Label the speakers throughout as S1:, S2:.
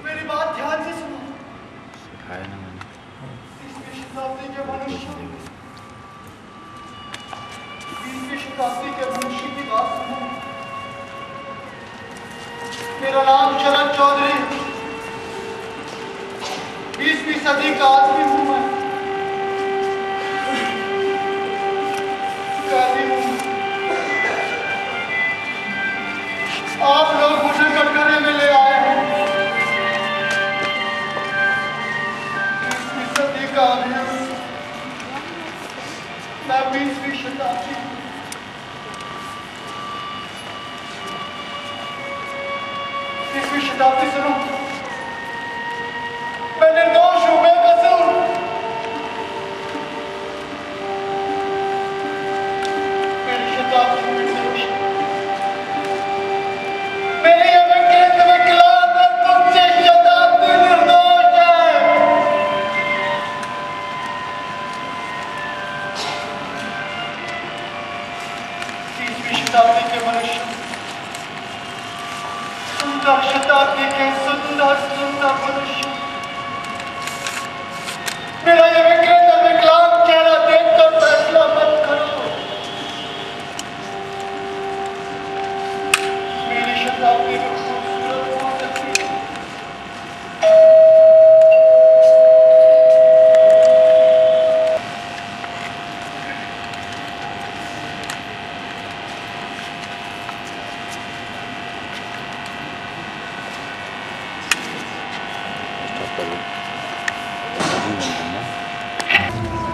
S1: मेरी बात ध्यान से सुनो।
S2: सिखाया ना मैंने।
S1: 20वीं शताब्दी के मनुष्य, 20वीं शताब्दी के मनुष्य की बात सुनो। मेरा नाम शरद चौधरी, 20वीं सदी का आदमी हूं मैं। आप लोग मुझे कटघरे में ले आए हैं। 20वीं सदी का आदमी हूं मैं, 20वीं शताब्दी। 20वीं शताब्दी सुनो। मैं निर्दोष हूं, बेकसूर। मेरी शताब्दी निर्दोष। मेरी अविकृत विकलांग तुमसे शताब्दी निर्दोष है। 30वीं शताब्दी के मनुष्य, सुंदर शताब्दी के सुंदर सुंदर मनुष्य, मेरा ये विकृत और विकलांग चेहरा देखकर फैसला मत करो। मेरी शताब्दी में खूबसूरत हो सकती है।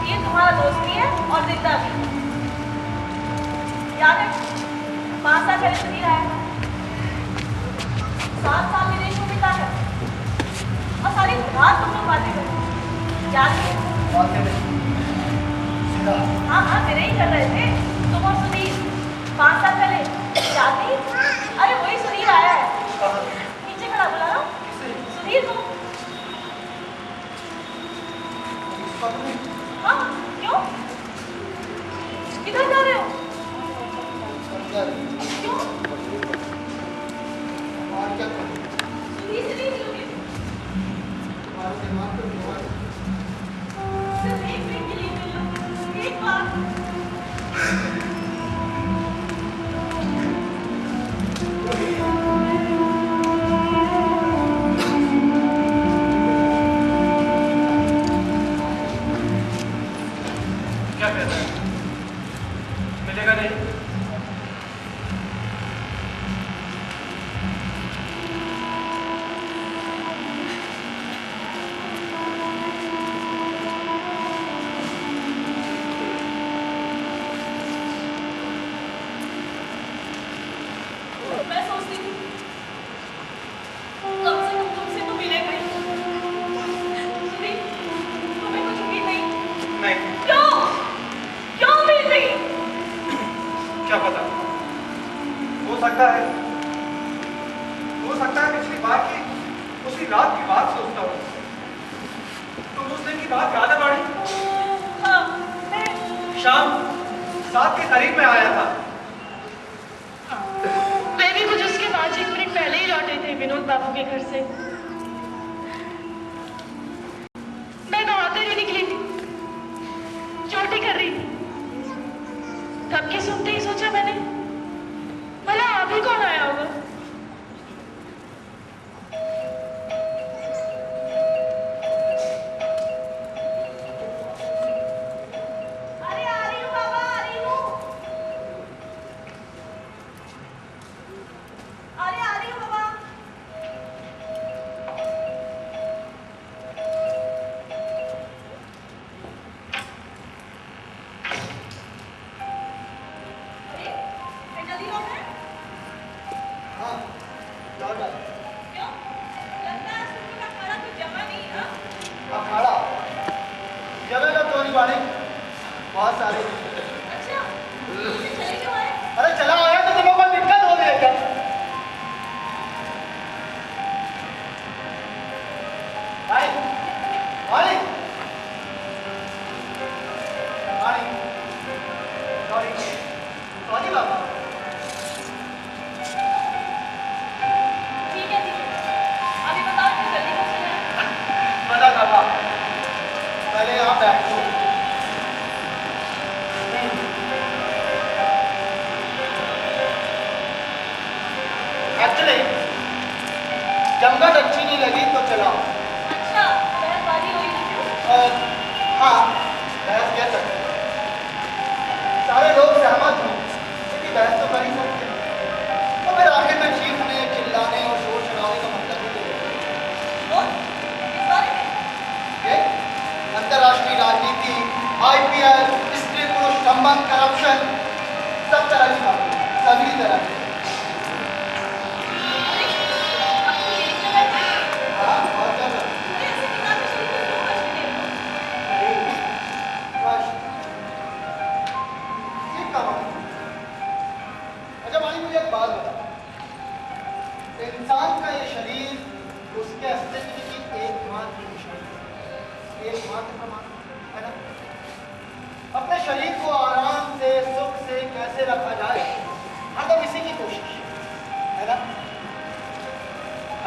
S3: ये तुम्हारा दोस्त भी है और जिंदा भी। याद है 5 साल पहले सुनील आया था, 7 साल विदेश में बिता है और सारी रात तुम लोग बातें कर। याद है? हाँ हाँ, मेरे ही कर रहे थे तुम और सुनील 5 साल पहले। याद नहीं? अरे वही सुनील आया है, नीचे खड़ा, बुला लो सुनील को। हाँ, क्यों? किधर जा रहे हो? क्यों? सुनील से नहीं मिलोगे? सिर्फ एक मिनट के लिए मिल लो, एक बार।
S1: क्या कहता है? मिलेगा नहीं?
S3: मैं सोचती थी कम से कम तुमसे तो मिलेगा ही। सुनील, तुम्हें कुछ उम्मीद नहीं?
S1: नहीं।
S3: क्यों? क्यों उम्मीद नहीं?
S1: क्या पता, हो सकता है पिछली बार की उसी रात की बात सोचता हूँ। तुम उस दिन की बात याद है बाड़ी?
S3: हाँ, मैं
S1: शाम 7 के करीब में आया था।
S3: मैं भी कुछ उसके 5-1 मिनट पहले ही लौटे थे विनोद बाबू के घर से। मैं नहाते हुए निकली थी, चोटी कर रही थी। धक्के सुनते ही सोचा मैंने, भला आप ही कौन आया होगा? अरे आ रही हूँ बाबा, आ रही हूँ। अरे आ रही हूँ बाबा। अरे, मैं जल्दी लौट है।
S4: हाँ, बहस कह सकते हैं। सारे लोग सहमत हों, क्योंकि बहस तो कर ही सकते हैं। तो फिर आखिर में चीखने, चिल्लाने और शोर शराबे का मतलब ही तो ये अंतर्राष्ट्रीय राजनीति, IPL, स्त्री पुरुष संबंध, करप्शन, सब तरह की बातें, सभी तरह की। हाँ, बहुत ज्यादा। अच्छा भाई, मुझे एक बात बता। इंसान का ये शरीर उसके अस्तित्व की एकमात्र निशानी, एकमात्र प्रमाण है ना। अपने शरीर को आराम से, सुख से कैसे रखा जाए, मतलब इसी की कोशिश है ना।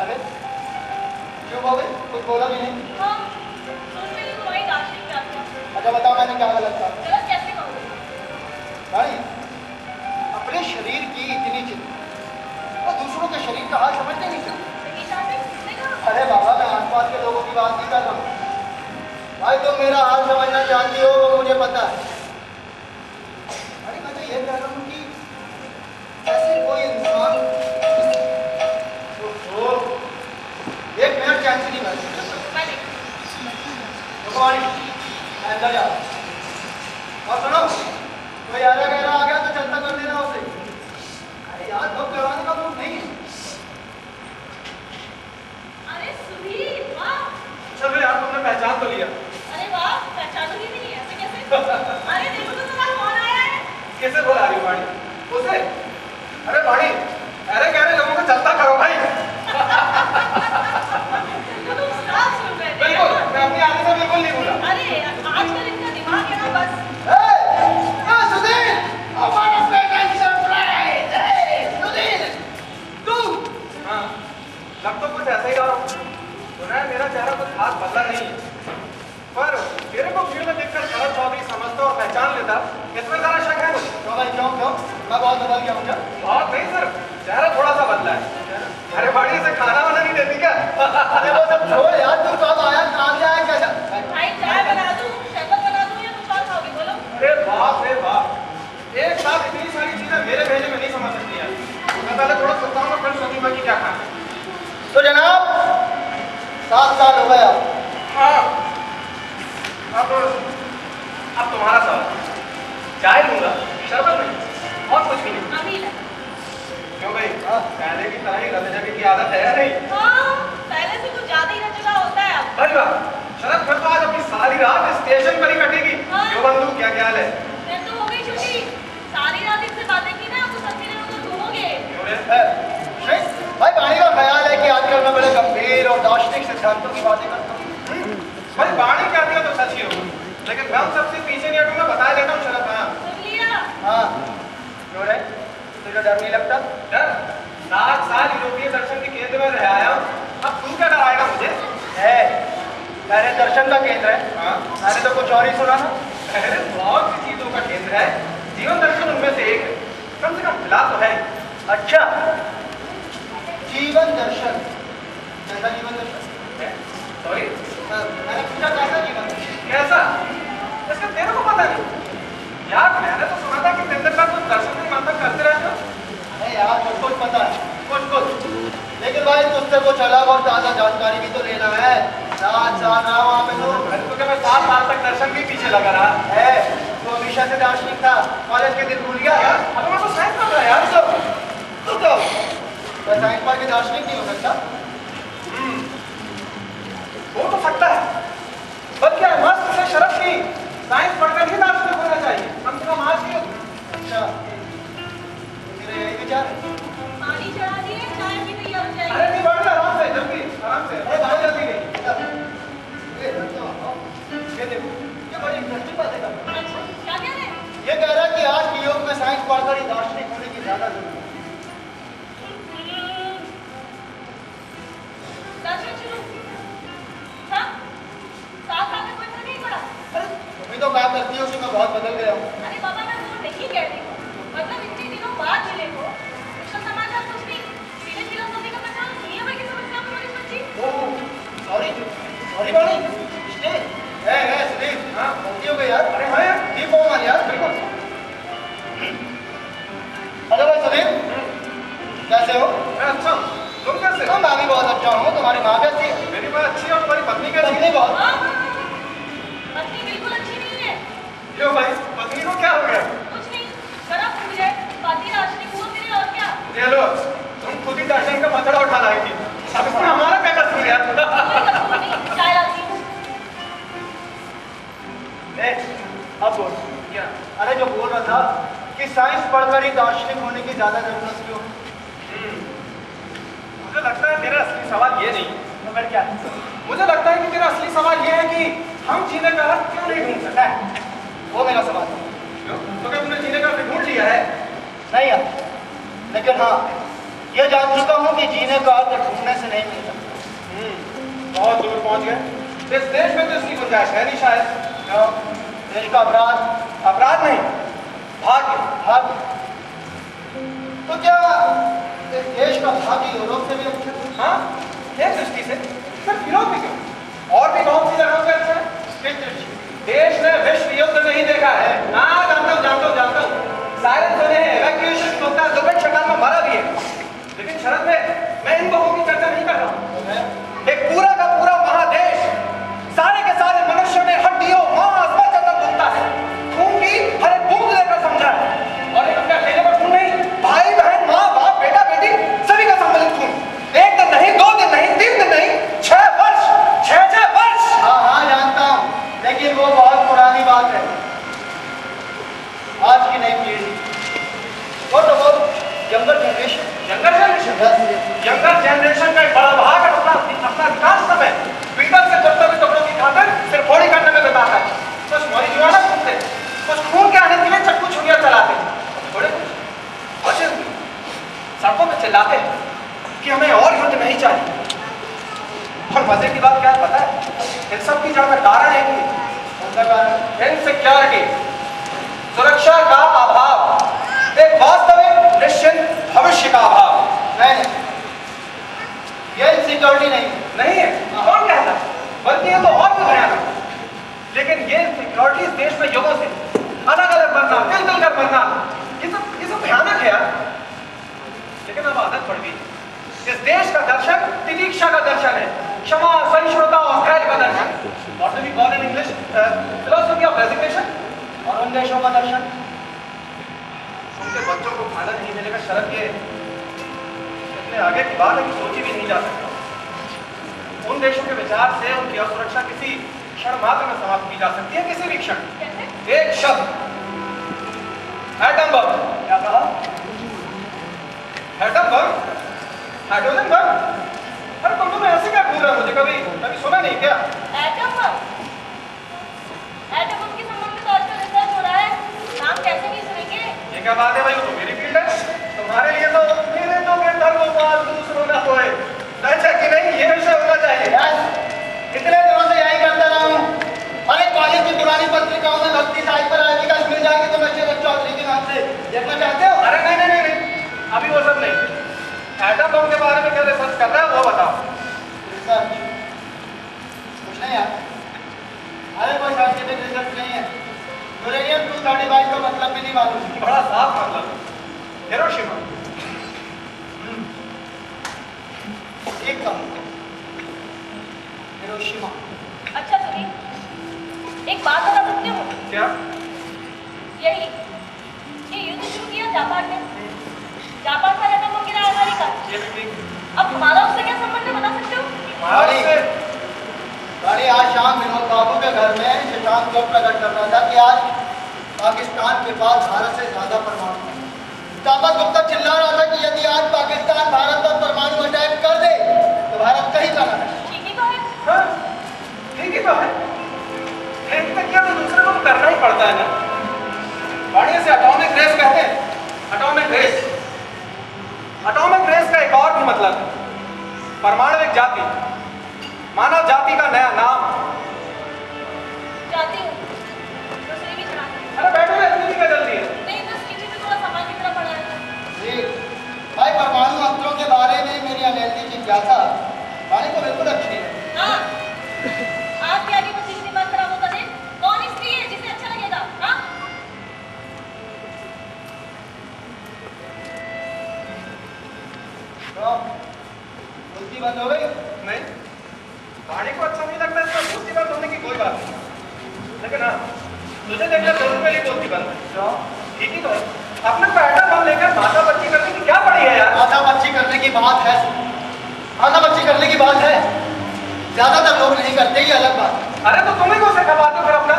S4: अरे क्यों बोले, कुछ बोला भी नहीं। अच्छा बताओ, मैंने क्या गलत कहा? भाई, अपने शरीर की इतनी चिंता और दूसरों के शरीर का हाल समझते नहीं क्या? अरे बाबा, मैं आसपास के लोगों की बात नहीं कर रहा हूँ भाई। तुम मेरा हाल समझना चाहती हो, वो मुझे पता है। अरे मैं तो ये कह रहा हूँ कि ऐसे कोई इंसान एक मिनट चैन से नहीं बैठ अंदर जाओ। और सुनो, कोई आरा गहरा आ गया तो चलता कर देना उसे। अरे यार, धूप करवाने का मूड नहीं है।
S3: अरे सुधीर, वाह!
S1: चलो यार, तुमने पहचान तो लिया।
S3: अरे वाह, पहचानूंगी भी नहीं, ऐसे कैसे? अरे देखो तो तुम्हारा कौन आया है?
S1: कैसे बोला रही हो वाणी? उसे? अरे वाणी, अरे गहरे लोगों को चलता करो भाई।
S3: तो तुम साफ सुन रहे थे।
S1: बिल्कुल, मैं अपनी आदत से बिल्कुल नहीं भूला।
S3: अरे आजकल इनका दिमाग है ना, बस।
S4: सुधीर, हमारा पेटेंट सरप्राइज है। सुधीर, तू
S1: हाँ, लग तो कुछ ऐसा ही रहा हूँ। सुना है मेरा चेहरा कुछ खास बदला नहीं है, पर तेरे को भीड़ में देखकर शरद चौधरी समझता और पहचान लेता, इसमें जरा शक है मुझे।
S4: क्यों भाई, क्यों क्यों? मैं बहुत बदल गया हूँ क्या?
S1: बहुत नहीं सर, चेहरा थोड़ा सा बदला है। अरे बाड़ी से खाना वाना नहीं देती क्या?
S4: अरे वो सब छोड़ यार, तू कब आया, कहाँ से आया, कैसा?
S3: भाई चाय बना दूं, शरबत बना दूं या कुछ और खाओगे, बोलो?
S1: अरे बाप रे बाप, एक साथ इतनी सारी चीजें मेरे भेजे में नहीं समझ सकती यार। मैं पहले थोड़ा सोचता हूँ, फिर सोचूंगा कि क्या खाना।
S4: तो जनाब, 7 साल हो गया।
S1: हाँ, अब तुम्हारा सवाल। चाय लूंगा, शरबत नहीं, और कुछ भी नहीं।
S3: अभी ला।
S1: क्यों भाई, पहले की तरह ही रजजबी की आदत है या नहीं?
S3: हाँ, पहले से कुछ ज्यादा ही रचना होता है अब।
S1: अरे वाह, शरद फिर तो आज अपनी सारी रात स्टेशन पर ही कटेगी।
S3: हाँ।
S1: क्यों बंधु, क्या ख्याल है?
S3: फिर तो हो गई छुट्टी। सारी रात इनसे बातें की ना, तो सच्ची में उधर घूमोगे।
S1: क्यों रे?
S4: भाई वाणी का ख्याल है कि आजकल मैं बड़े गंभीर और दार्शनिक सिद्धांतों की बातें करता हूँ।
S1: भाई वाणी कहती है तो सच ही होगा, लेकिन मैं उन सबसे पीछे नहीं हटूंगा, बता देता हूँ शरद। हाँ
S3: सुन लिया?
S4: हाँ, क्यों रे, तुझे डर नहीं लगता?
S1: डर? 7 साल यूरोपीय दर्शन के केंद्र में रह आया हूँ, अब तू क्या डराएगा मुझे?
S4: है, मैंने दर्शन का केंद्र है।
S1: हाँ,
S4: मैंने तो कुछ और ही सुना था।
S1: अरे बहुत सी चीजों का केंद्र है, जीवन दर्शन उनमें से एक है। कम से कम फिलहाल तो है।
S4: अच्छा, जीवन दर्शन, कैसा जीवन दर्शन?
S1: सॉरी,
S4: मैंने पूछा कैसा जीवन दर्शन?
S1: कैसा? इसका तेरे को पता नहीं यार? मैंने तो सुना था कि तेंदुलकर कुछ दर्शन के मंथन करते रहते हो।
S4: अरे यार, कुछ पता है, कुछ। लेकिन भाई, तुझसे कुछ अलग और ताज़ा जानकारी भी तो लेना है। 7 साल रहा वहाँ पे तो।
S1: अरे तो क्या मैं 7 साल तक दर्शन के पीछे लगा रहा
S4: है, तो हमेशा से दार्शनिक था, कॉलेज के दिन भूल गया यार।
S1: अब मैं तो साइंस पढ़ रहा यार।
S4: तो साइंस पढ़ के दार्शनिक नहीं हो सकता।
S1: हो तो सकता है, बल्कि मस्त से शरद की साइंस पढ़कर ही दार्शनिक होना चाहिए, कम से कम आज की।
S4: अच्छा, मेरा यही विचार है।
S3: पानी चढ़ा दिए, चाय भी तैयार हो जाएगी।
S1: अरे नहीं, बढ़ जा, आराम से, जल्दी, आराम से।
S4: अरे भाई,
S1: जल्दी नहीं।
S4: ये देखो, ये बड़ी इंटरेस्टिंग बात है।
S3: अच्छा, क्या कह रहे हैं?
S4: ये कह रहा है कि आज के युग में साइंस पढ़कर ही दार्शनिक होने की ज्यादा जरूरत है।
S3: दर्शन शुरू। हाँ? 7 साल में कोई फर्क नहीं पड़ा।
S4: अरे तुम ही तो कहा करती हो कि मैं बहुत बदल गया हूँ।
S3: अरे बाबा, मैं वो नहीं कहती हूँ। मतलब इतने दिनों बाद मिले हो, इसका समाचार कुछ नहीं। सीधे फिलोसॉफी का पहचान दुनिया भर की समस्या में बच्ची।
S4: सॉरी वाणी, सुधीर, अच्छा हूँ, तुम्हारी माँ कैसी है?
S1: मेरी माँ अच्छी है और तुम्हारी पत्नी कैसी है?
S4: पत्नी बहुत
S3: हाँ, पत्नी बिल्कुल अच्छी नहीं है।
S1: क्यों भाई, पत्नी को क्या हो गया?
S3: कुछ नहीं, शराब पी जाए, बाकी राशि घूम फिरे और क्या?
S1: ये लो, तुम खुद ही दर्शन का मथड़ा उठा लाएगी। अब इसमें हमारा क्या कसूर यार?
S3: कोई कसूर नहीं, चाय लाती हूँ।
S4: अब बोल।
S1: क्या?
S4: अरे जो बोल रहा था कि साइंस पढ़कर ही दार्शनिक होने की ज्यादा जरूरत क्यों?
S1: मुझे लगता है मेरा असली सवाल ये नहीं।
S4: तो फिर क्या?
S1: मुझे लगता है कि मेरा असली सवाल ये है कि हम जीने का अर्थ क्यों नहीं ढूंढ सकते?
S4: वो मेरा सवाल है।
S1: क्यों? तो क्या तुमने जीने का अर्थ ढूंढ लिया है?
S4: नहीं यार, लेकिन हाँ ये जान चुका हूँ कि जीने का अर्थ ढूंढने से नहीं मिलता।
S1: बहुत दूर पहुंच गए। इस देश में तो इसकी गुंजाइश है नहीं शायद।
S4: क्यों? देश का अपराध
S1: अपराध नहीं, भाग्य।
S4: भाग्य। तो क्या इस देश का भाग्य यूरोप से भी अच्छा है?
S1: हाँ, एक दृष्टि से। सिर्फ यूरोप ही क्यों, और भी बहुत सी जगहों से अच्छा है।
S4: किस दृष्टि?
S1: देश ने विश्व युद्ध नहीं देखा है। हाँ, जानता हूँ। सायरन सुने हैं, evacuation होता है, दुर्घट शकाल में मरा भी है। लेकिन शरद में मैं इन लोगों की चर्चा नहीं कर रहा हूँ। एक पूरा का पूरा महादेश, सारे के सारे मनुष्यों ने हड्डियों, मांस, वजन तक भुगता है। खून की हर एक बूंद लेकर समझा है। और एक अपने अकेले का खून नहीं, भाई बहन, माँ बाप, बेटा बेटी, सभी का सम्मिलित खून। एक दिन नहीं, 2 दिन नहीं, 3 दिन नहीं, 6 वर्ष, 6 वर्ष।
S4: हाँ जानता हूँ, लेकिन वो बहुत पुरानी बात है। आज की नई पीढ़ी वो तो वो यंगर जनरेशन
S1: यंगर जनरेशन का एक बड़ा भाग अपना विकास समय पीतल के टुकड़ों की खातिर सिर्फ फोड़ी करने में बिताता है। कुछ मौजूदा घूमते, कुछ खून के आने के लिए चक्कू छुरियां चलाते, थोड़े बचे हुए सड़कों में चिल्लाते हैं कि हमें और युद्ध नहीं चाहिए। और मजे की बात क्या है पता है? इन सब की जड़ में कारण है कि उनका कारण इनसिक्योरिटी, सुरक्षा का अभाव, एक वास्तविक निश्चित भविष्य का अभाव।
S4: नहीं, ये इनसिक्योरिटी नहीं
S1: है। कौन कहता है? बल्कि ये तो और भी भयानक है। लेकिन ये इनसिक्योरिटी इस देश में युगों से अलग अलग बनना, मिल कर बनना, ये सब भयानक है यार। लेकिन अब आदत पड़ गई। इस देश का दर्शन तितीक्षा का दर्शन है, क्षमा, सहिष्णुता और धैर्य का दर्शन। और to be called in English, philosophy of resignation।
S4: और उन देशों का दर्शन
S1: उनके बच्चों को खाना नहीं मिलेगा, शरत ये इतने आगे की बात है कि सोची भी नहीं जा सकता। उन देशों के विचार से उनकी असुरक्षा किसी क्षण मात्र में समाप्त की जा सकती है, किसी भी क्षण। एक शब्द, एटम बम।
S4: क्या कहा?
S1: Atom bomb, hydrogen bomb. अरे तुम तुम्हें ऐसे क्या घूर रहे हो? मुझे कभी सुना नहीं क्या?
S3: एटम बम के संबंध में तो आजकल रिसर्च हो रहा है, नाम कैसे नहीं सुनेंगे?
S1: ये क्या बात है भाई? वो तो मेरी फील्ड है। तुम्हारे लिए तो मेरे तो गिरधर गोपाल दूसरों न होए, अच्छा कि नहीं, ये विषय होना चाहिए।
S4: इतने दिनों से यही करता रहा हूँ। अरे कॉलेज की पुरानी पत्रिकाओं में भक्ति साहित्य पर आर्टिकल मिल जाएंगे तो मैं शरद चौधरी के नाम से देखना चाहते हो?
S1: अरे नहीं, अभी वो सब नहीं। एटम बम के बारे में क्या रिसर्च कर रहा है वो बताओ।
S4: रिसर्च कुछ नहीं यार, अरे कोई साइंटिफिक रिसर्च नहीं है। यूरेनियम 235 का मतलब भी नहीं मालूम।
S1: बड़ा साफ मतलब हिरोशिमा।
S4: एक कम हिरोशिमा।
S3: अच्छा सुनिए, एक बात बता सकते हो?
S1: क्या?
S3: यही ये युद्ध शुरू किया जापान ने, जापान का एटम बम गिराया अमेरिका।
S1: ये भी ठीक।
S3: अब हमारा उससे क्या संबंध है बता सकते हो?
S4: गाड़ी आज शाम विनोद बाबू के घर में शशांक को प्रकट कर रहा था कि आज पाकिस्तान के पास भारत से ज्यादा परमाणु है। तापस गुप्ता चिल्ला रहा था कि यदि आज पाकिस्तान भारत पर परमाणु अटैक कर दे तो भारत कहीं का ना रहे।
S3: ठीक ही तो है।
S1: हाँ, ठीक ही तो है। एक तक क्या तो दूसरे को करना ही पड़ता है ना। बढ़िया से एटॉमिक रेस कहते हैं। एटॉमिक रेस का एक और भी मतलब है, परमाणुविक जाति, मानव जाति का नया नाम।
S3: जाती हूँ दूसरी भी चढ़ा दी।
S1: अरे बैठो ना, इतनी क्या जल्दी है?
S3: नहीं बस नीचे में थोड़ा सामान की तरफ पड़ा है।
S4: जी भाई, परमाणु अस्त्रों के बारे में मेरी अमेरिकी जिज्ञासा वाणी को बिल्कुल अच्छी है।
S3: हाँ, आपके आगे बच्चे की दिमाग खराब होता है। कौन स्त्री है जिसे अच्छा लगेगा? हाँ,
S4: बोलती दोस्ती बंद हो गई?
S1: नहीं, वाणी को अच्छा नहीं लगता इसका दोस्ती बंद होने की कोई बात नहीं, लेकिन हाँ तुझे देखकर जरूर मेरी दोस्ती बंद है।
S4: क्यों?
S1: ठीक ही तो है, अपने पैटा बम लेकर माता बच्ची करने की क्या पड़ी है यार?
S4: माता बच्ची करने की बात है, माता बच्ची करने की बात है, ज्यादातर लोग नहीं करते, ये अलग बात है।
S1: अरे तो तुम्हें को सिखा बात फिर अपना।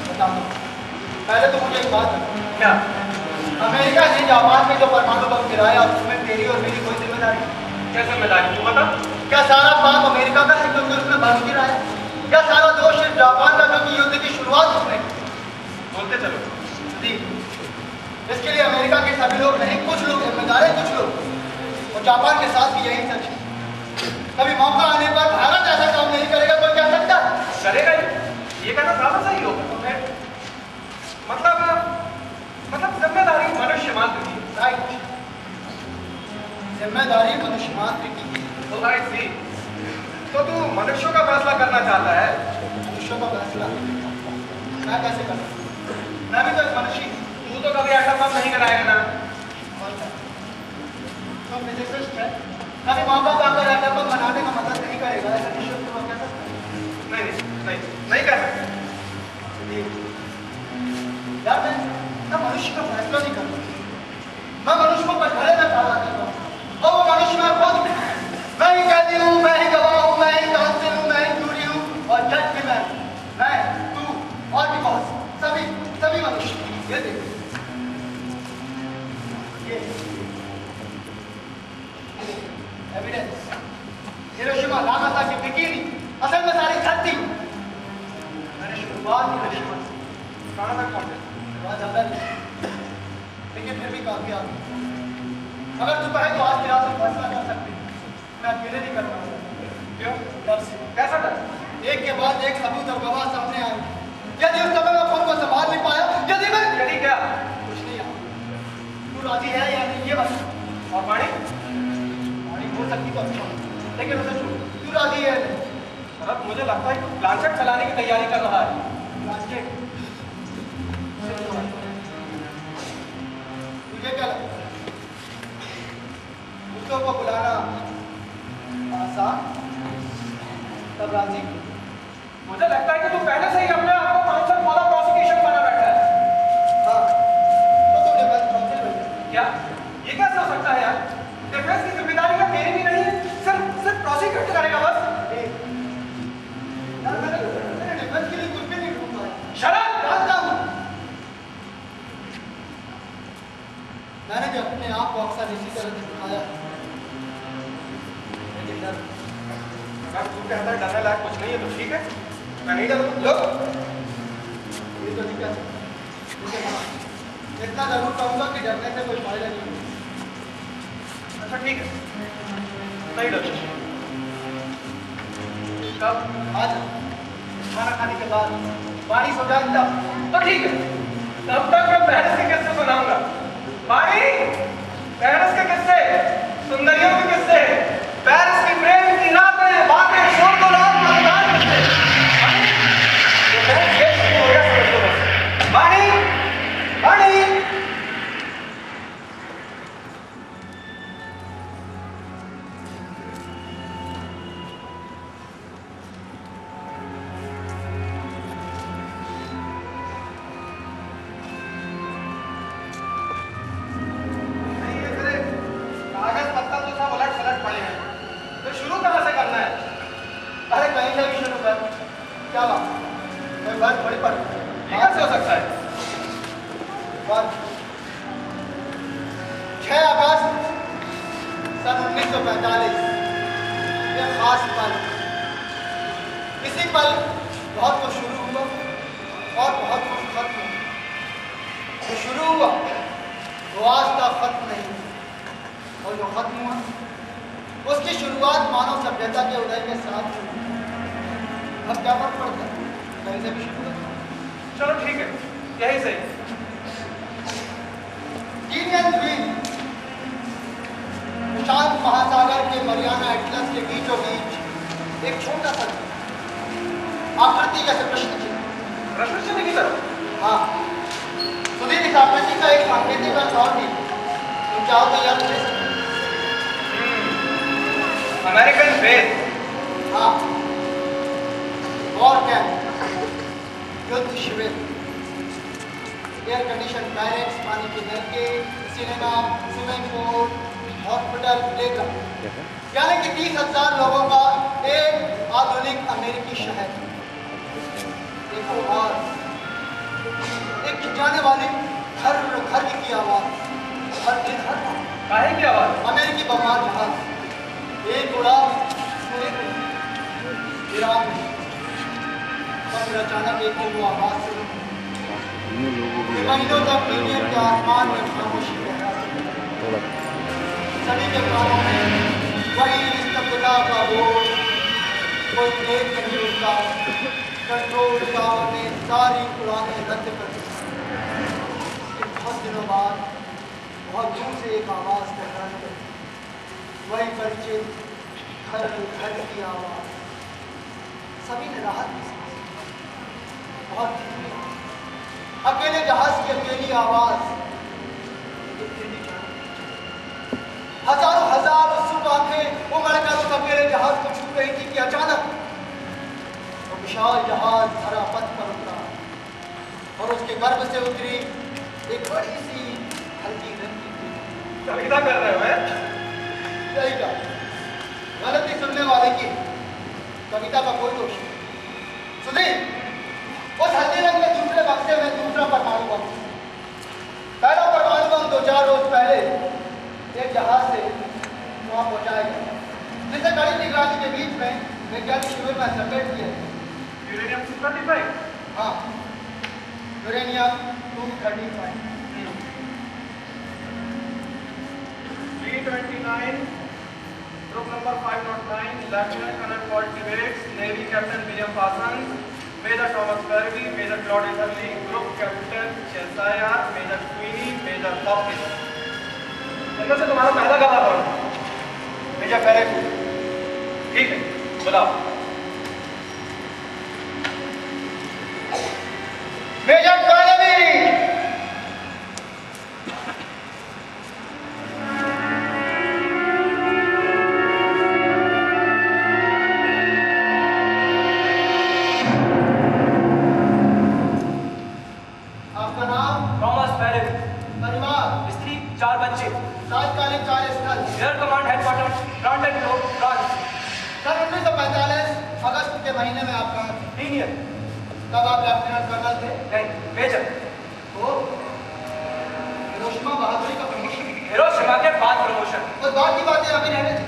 S4: बता दो, पहले तो मुझे एक बात बता।
S1: क्या?
S4: अमेरिका ने जापान में जो परमाणु बम गिराया उसमें तेरी और मेरी कोई जिम्मेदारी?
S1: क्या जिम्मेदारी तू बता।
S4: क्या सारा पाप अमेरिका का है क्योंकि उसने बम गिराया? क्या सारा दोष सिर्फ जापान का क्योंकि युद्ध की शुरुआत उसने?
S1: बोलते चलो।
S4: जी, इसके लिए अमेरिका के सभी लोग नहीं, कुछ लोग जिम्मेदार हैं, कुछ लोग। और जापान के साथ भी यही सच है। कभी मौका आने पर भारत ऐसा काम नहीं करेगा, कोई कह सकता?
S1: करेगा ही, ये कहना ज्यादा सही होगा। तो फिर मतलब जिम्मेदारी मनुष्य मात्र की।
S4: राइट, जिम्मेदारी मनुष्य मात्र की।
S1: तो राइट सी, तो तू मनुष्यों का फैसला करना चाहता है?
S4: मनुष्यों का फैसला मैं कैसे कर सकता हूं? मैं भी तो एक मनुष्य हूं।
S1: तू तो कभी एटम बम नहीं गिराएगा ना।
S4: तो फिजिसिस्ट है, कभी मौका पाकर एटम बम बनाने का मदद नहीं करेगा, ऐसा निश्चित तो कह सकते हैं?
S1: नहीं कह सकते।
S4: यार मैं मनुष्य का फैसला नहीं करता, मैं मनुष्य को कटघरे में खड़ा करता हूँ और वो मनुष्य में खुद मैं ही कैदी हूँ, मैं ही गवाह हूँ, मैं ही कांस्टेबल हूँ, मैं ही जूरी हूँ और जज भी मैं तू और भी बहुत सभी मनुष्य। ये देखो, ये एविडेंस, हिरोशिमा, नागासाकी, बिकिनी, असल में सारी धरती। मैंने शुरुआत हिरोशिमा से
S1: कहाँ तक पहुँचे?
S4: बहुत ज्यादा नहीं, लेकिन फिर भी काफी आगे। अगर तू कहे तो आज की रात में फैसला कर सकते हैं, मैं अकेले नहीं कर पाऊंगा।
S1: क्यों?
S4: डर से।
S1: कैसा डर?
S4: एक के बाद एक सबूत और गवाह सामने आए। यदि उस समय मैं खुद को संभाल नहीं पाया, यदि
S1: क्या?
S4: कुछ नहीं आया। तू राजी है या नहीं ये बता।
S1: और वाणी
S4: हो सकती तो अच्छा, लेकिन उसे छोड़। तू राजी है नहीं?
S1: अब मुझे लगता है तू प्लांचेट चलाने की तैयारी कर रहा है।
S4: प्लास्टिक तुझे क्या लगता है मुद्दों को बुलाना आसान, तब राजी?
S1: मुझे लगता है कि तू पहले से ही अपने आप को काउंसिल फॉर प्रोसिक्यूशन बना बैठा है।
S4: हाँ, तो तू डिफेंस काउंसिल बन जा।
S1: क्या? ये कैसे हो सकता है यार? डिफेंस की जिम्मेदारी का तेरी भी नहीं है, सिर्फ प्रोसिक्यूट करेगा बस।
S4: यार मैंने डिफेंस के लिए कुछ भी नहीं ढूंढा है।
S1: शराब
S4: जानता हूँ, मैंने भी अपने आप को अक्सर इसी तरह से दिखाया, लेकिन डर।
S1: अगर तू कहता है डरने लायक कुछ नहीं है तो ठीक है, मैं नहीं डरूँ। लो,
S4: ये तो नहीं कह सकता, लेकिन हाँ इतना जरूर कहूँगा कि डरने से कोई फायदा नहीं होगा।
S1: अच्छा ठीक है, नहीं डरूँ। कब?
S4: आज खाना खाने के बाद बारिश हो जाए तब।
S1: तो ठीक है, तब तक मैं पेरिस के किस्से सुनाऊंगा। वाणी, पेरिस के किस्से, सुंदरियों के किस्से, पेरिस की प्रेम की रातें, बातें, शोर-गुलाब, मजेदार किस्से। तो पेरिस ये शुरू हो गया, समझ लो बस। वाणी, कागज पत्ता तो सब उलट-पलट पड़े हैं, तो शुरू कहाँ से करना है?
S4: अरे कहीं से भी शुरू कर, क्या बात, कोई बात थोड़ी पड़।
S1: ये कैसे हो सकता है?
S4: 6 अगस्त सन 1945, ये खास पल, इसी पल बहुत कुछ शुरू हुआ और बहुत कुछ खत्म हुआ। जो शुरू हुआ वो आज तक खत्म नहीं हुआ, और जो खत्म हुआ उसकी शुरुआत मानव सभ्यता के उदय के साथ हुई। अब क्या फर्क पड़ता है, कहीं से भी शुरू करता है।
S1: चलो ठीक है, यही सही।
S4: यूनियन द्वीप प्रशांत महासागर के मरियाना एटलस के बीचों बीच एक छोटा सा आकृति जैसे प्रश्न चिन्ह।
S1: प्रश्न चिन्ह की तरफ?
S4: हाँ, सुधीर इस आकृति का एक सांकेतिक अर्थ और भी, तुम चाहो तो याद ले सकते।
S1: American base.
S4: हाँ, वॉर कैंप, युद्ध शिविर, एयर कंडीशन बैरक्स, पानी की नलके, cinema, swimming pool, hospital, playground, यानी कि 30,000 लोगों का एक आधुनिक अमेरिकी शहर। एक आवाज, एक खिंचाने वाली घर घर की आवाज, हर दिन हर बार।
S1: काहे की आवाज?
S4: अमेरिकी बमबार जहाज एक उड़ा, ईरान में, और फिर अचानक एक दिन वो आवाज शुरू हुई। महीनों तक दुनिया के आसमान में खामोशी लहरा रही। सभी के कानों में वही निस्तब्धता का बोल, कोई देख नहीं उठता। कंट्रोल टावर ने सारी उड़ानें रद्द कर दी। बहुत दिनों बाद बहुत दूर से एक आवाज टकराने लगी, वही परिचित घर घर की आवाज। सभी ने राहत की सांस ली। बहुत धीमी आवाज, अकेले जहाज की अकेली आवाज, हजारों हजार उत्सुक आंखें उमड़कर उस अकेले जहाज को छू रही थी कि अचानक वो विशाल जहाज भरा पथ पर उतरा और उसके गर्भ से उतरी एक बड़ी सी हल्की रंग की।
S1: कविता कर रहे हो?
S4: सही कहा, गलती सुनने वाले की, कविता का कोई दोष नहीं। सुनिए, उस हल्दी रंग के दूसरे बक्से में दूसरा परमाणु बम। पहला परमाणु बम 2-4 रोज पहले एक जहाज से वहां पहुंचाया गया, जिसे कड़ी निगरानी के बीच में वैज्ञानिक शिविर में समेट दिया।
S1: यूरेनियम 235?
S4: हाँ, uranium 235।
S1: 329, group number 509, Lieutenant Colonel Paul Tibbets, Navy Captain William Parsons, Major Thomas Kirby, Major Claude Etherly, Group Captain Cheshire, Major Sweeney, Major Hopkins। इनमें से तुम्हारा पहला गाना कौन?
S4: Major Ferret.
S1: ठीक है, बुलाओ।
S4: मेजर कर्नवी। आपका नाम?
S1: Thomas Paris.
S4: परिवार?
S1: स्त्री, 4 बच्चे।
S4: तात्कालिक कार्यस्थल?
S1: एयर कमांड हेडक्वार्टर, ब्रांटेन, फ्रांस।
S4: सन 1945 अगस्त के महीने में आपका
S1: 3 ईयर।
S4: तब आप लेफ्टिनेंट कर्नल थे?
S1: नहीं, मेजर।
S4: तो हिरोशिमा बहादुरी का प्रमोशन?
S1: हिरोशिमा के बाद प्रमोशन।
S4: और बाद की बातें अभी रहने दें।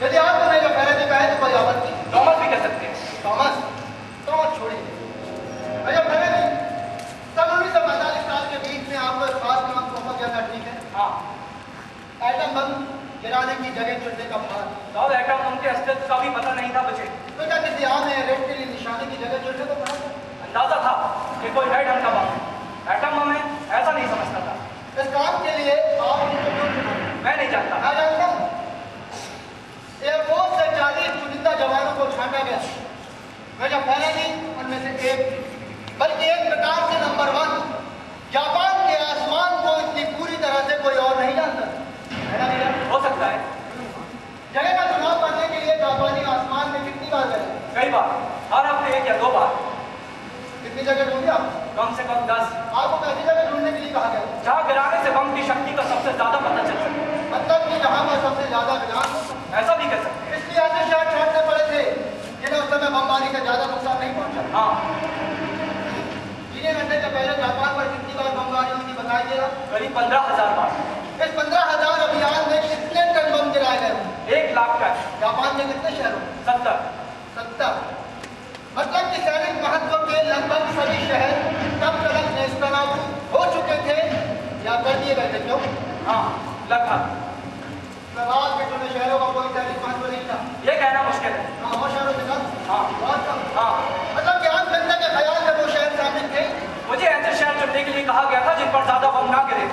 S4: यदि आपको मेजर फेरेट कहे तो कोई आपत्ति?
S1: थॉमस भी कह सकते हैं।
S4: थॉमस? थॉमस छोड़िए। मेजर फेरेट, सन 1945 साल के बीच में आपको एक खास काम सौंपा गया था, ठीक है?
S1: हाँ।
S4: एटम बम गिराने की जगह चुनने का भार।
S1: साहब, एटम बम के अस्तित्व का भी पता नहीं था मुझे।
S4: तो क्या किसी आम ने रेड के लिए निशाने की जगह चुनने को कहा?
S1: अंदाजा था कि कोई है ढंग का बम है। एटम बम है ऐसा नहीं समझता था।
S4: इस काम के लिए आप उनको क्यों चुना?
S1: मैं नहीं जानता।
S4: मैं जानता हूँ। एयरफोर्स से 40 चुनिंदा जवानों को छांटा गया। मेजर फेरेट उनमें से एक थे, बल्कि एक प्रकार से नंबर 1। जापान के आसमान को इतनी पूरी तरह से कोई और नहीं जानता, है ना भैया?
S1: हो सकता है।
S4: जगह का चुनाव करने के लिए जापानी आसमान में कितनी बार गए?
S1: कई बार, हर हफ्ते 1 या 2 बार।
S4: कितनी जगह ढूंढी आप?
S1: कम से कम 10।
S4: आपको कैसी जगह ढूंढने के लिए कहा गया?
S1: जहाँ गिराने से बम की शक्ति का सबसे ज्यादा पता चल सके।
S4: मतलब कि जहाँ पर सबसे ज्यादा विनाश हो सके।
S1: ऐसा भी कह सकते हैं।
S4: इसलिए ऐसे शहर छांटने पड़े थे जिन्हें उस समय बमबारी का ज्यादा नुकसान नहीं पहुंचा।
S1: हाँ।
S4: 3 घंटे के पहले जापान पर कितनी बार बमबारी हुई थी बताइए आप?
S1: करीब 15,000 बार।
S4: इस 15,000 अभियान में कितने टन बम गिराए गए?
S1: 1 लाख का।
S4: जापान के कितने शहरों?
S1: 70।
S4: मतलब कि सैनिक महत्व के लगभग सभी शहर तब तक नेस्तनाबूद हो चुके थे या कर दिए गए थे। क्यों?
S1: हाँ, लगभग।
S4: प्रभाव के चुने शहरों का कोई सैनिक महत्व नहीं था।
S1: ये कहना मुश्किल है।
S4: हाँ, वो शहरों से कम।
S1: हाँ।
S4: बहुत कम।
S1: हाँ।
S4: मतलब कि आम जनता के ख्याल में वो शहर शामिल थे।
S1: मुझे ऐसे शहर चुनने के लिए कहा गया था जिन पर ज्यादा बम ना गिरे।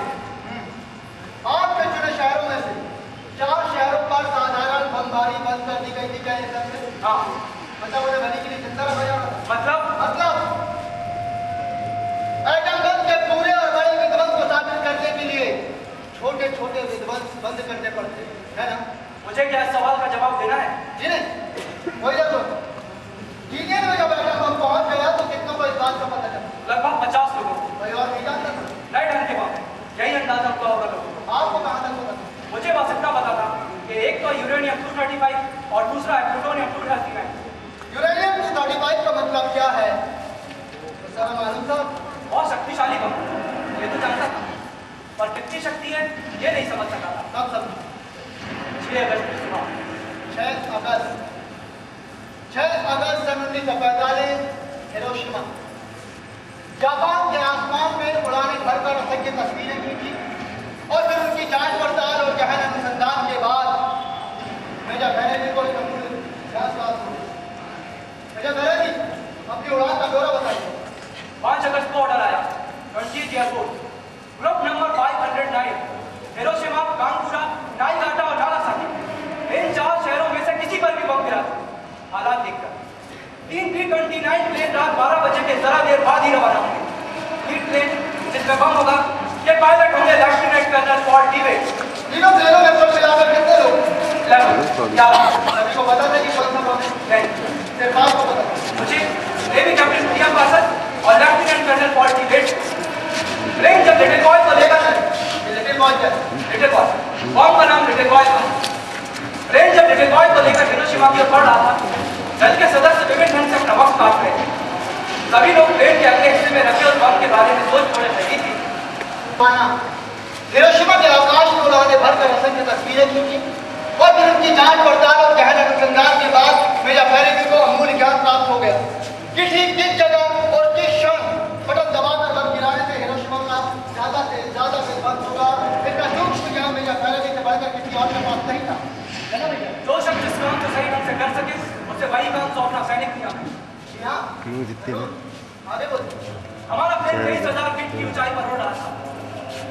S4: आपके चुने शहरों में से 4 शहरों पर साधारण बमबारी बंद कर दी गई थी। क्या ये सच है?
S1: हाँ।
S4: मतलब उन्हें भली के लिए जिंदा रखा जा रहा था।
S1: मतलब
S4: एटम बम के पूरे और बड़े विध्वंस को साबित करने के लिए छोटे छोटे विध्वंस बंद करने पड़ते, है ना?
S1: मुझे क्या इस सवाल का जवाब देना है?
S4: जी नहीं, कोई जरूरत नहीं। यूनियन में जब एटम बम पहुंच गया तो कितनों को इस बात का पता चला?
S1: लगभग 50 लोगों को।
S4: कोई और नहीं जानता था?
S1: नहीं ढंग के बात यही अंदाजा हुआ होगा लोगों को।
S4: आपको कहाँ तक पता था?
S1: मुझे बस इतना पता था कि एक तो यूरेनियम 235 और दूसरा है प्लूटोनियम 239।
S4: यूरेनियम 235 का मतलब क्या है? तो सारा मालूम था।
S1: बहुत शक्तिशाली बम, ये तो जानता था, पर कितनी शक्ति है ये नहीं समझ सका था।
S4: तब समझ
S1: 6 अगस्त की सुबह
S4: 6 अगस्त सन 1945 हिरोशिमा। जापान के आसमान में उड़ाने भरकर असंख्य तस्वीरें की थी और फिर उनकी जांच पड़ताल और गहन अनुसंधान के बाद मेजर बैनर्जी को एक अमूल्य फैसला हुआ। मेजर बैनर्जी, अपनी उड़ान का ब्यौरा बताइए।
S1: 5 अगस्त को ऑर्डर आया 20th airport, group number 509, Hiroshima, Kokura, Niigata और नागासाकी। इन 4 शहरों में से किसी पर भी बम गिरा था। हालात देखकर 3 B-29 प्लेन रात 12 बजे के जरा देर बाद ही रवाना होंगे। ये प्लेन जिसमें बम होगा, ये पायलट होंगे लेफ्टिनेंट कर्नल पॉल डीवेट।
S4: तीनों प्लेनों में कुल मिलाकर कितने लोग?
S1: 11
S4: सभी को पता था कि कौन सा बम है?
S1: नहीं,
S4: सिर्फ आपको पता था।
S1: मुझे नेवी कैप्टन प्रियम बासत और लेफ्टिनेंट कर्नल पॉल डीवेट प्लेन जब लिटिल बॉय को लेकर
S4: ये लिटिल बॉय क्या है?
S1: लिटिल बॉय, बॉम्ब का नाम लिटिल बॉय था। प्लेन जब लिटिल बॉय को लेकर हिरोशिमा की ओर बढ़ रहा था, दल के सदस्य विभिन्न ढंग से अपना वक्त काट रहे थे। सभी लोग प्लेन के अगले हिस्से में रखे उस बम के बारे में सोच थोड़े लगी थी।
S4: हिरोशिमा के आकाश में उन्होंने भरकर असंख्य तस्वीरें की थी और फिर उनकी जांच पड़ताल और गहन अनुसंधान के बाद मेजर बैनर्जी को अमूल्य ज्ञान प्राप्त हो गया कि ठीक किस जगह और किस क्षण बटन दबाकर बम गिराने से हिरोशिमा का ज्यादा से ज्यादा विध्वंस होगा। इतना सूक्ष्म ज्ञान मेजर बैनर्जी से बढ़कर किसी और के पास नहीं था, है ना भैया?
S1: जो शख्स जिस काम को सही ढंग से कर सके उसे वही काम सौंपना सैनिक किया।
S4: जी हाँ, आगे बोलिए।
S1: हमारा प्लेन 23,000 फीट की ऊंचाई पर उड़ रहा था।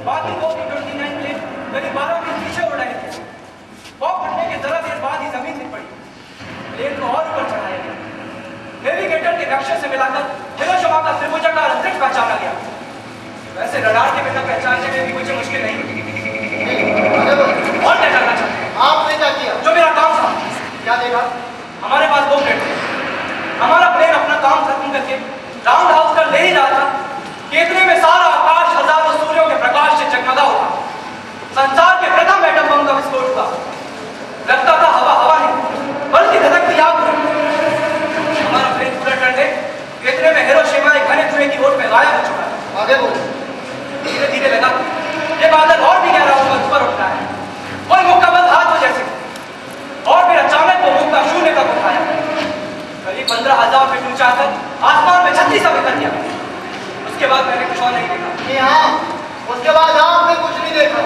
S1: बाकी 2 B-29 प्लेन करीब 12 फीट पीछे उड़ रहे थे। बम फटने के जरा देर बाद ही जमीन हिल पड़ी। प्लेन को और ऊपर चढ़ाया गया। नेविगेटर के नक्शे से मिलाकर हिरोशिमा का त्रिभुजाकार अंतरिक्ष पहचाना गया। वैसे रडार के बिना पहचानने में भी मुझे मुश्किल नहीं हुई।
S4: आगे बोलिए।
S1: और क्या करना चाहते हैं?
S4: आपने क्या किया?
S1: जो मेरा काम था।
S4: क्या देखा?
S1: हमारे पास 2 प्लेन थे। हमारा प्लेन अपना काम खत्म करके राउंड हाउस कर ले ही रहा था कि इतने में सारा आकाश हजारों सूर्यों के प्रकाश से जगमगा उठा। संसार के प्रथम एटम बम का विस्फोट हुआ। लगता था हवा नहीं बल्कि धधकती आग हुई। हमारा प्लेन पूरा टर्न ले इतने में हिरोशिमा एक घने धुएं की ओर में गायब हो चुका है।
S4: आगे बोलिए।
S1: धीरे धीरे लगा ये बादल और भी गहरा ऊपर उठ रहा है। कोई मुक्काबंद हाथ हो जैसे, और फिर अचानक वो मुक्का शून्य तक उठाया। करीब 15,000 फीट ऊंचा कर आसमान में छत्ती सा बिखर गया। उसके बाद मैंने कुछ और नहीं देखा।
S4: जी हाँ, उसके बाद आपने कुछ नहीं देखा,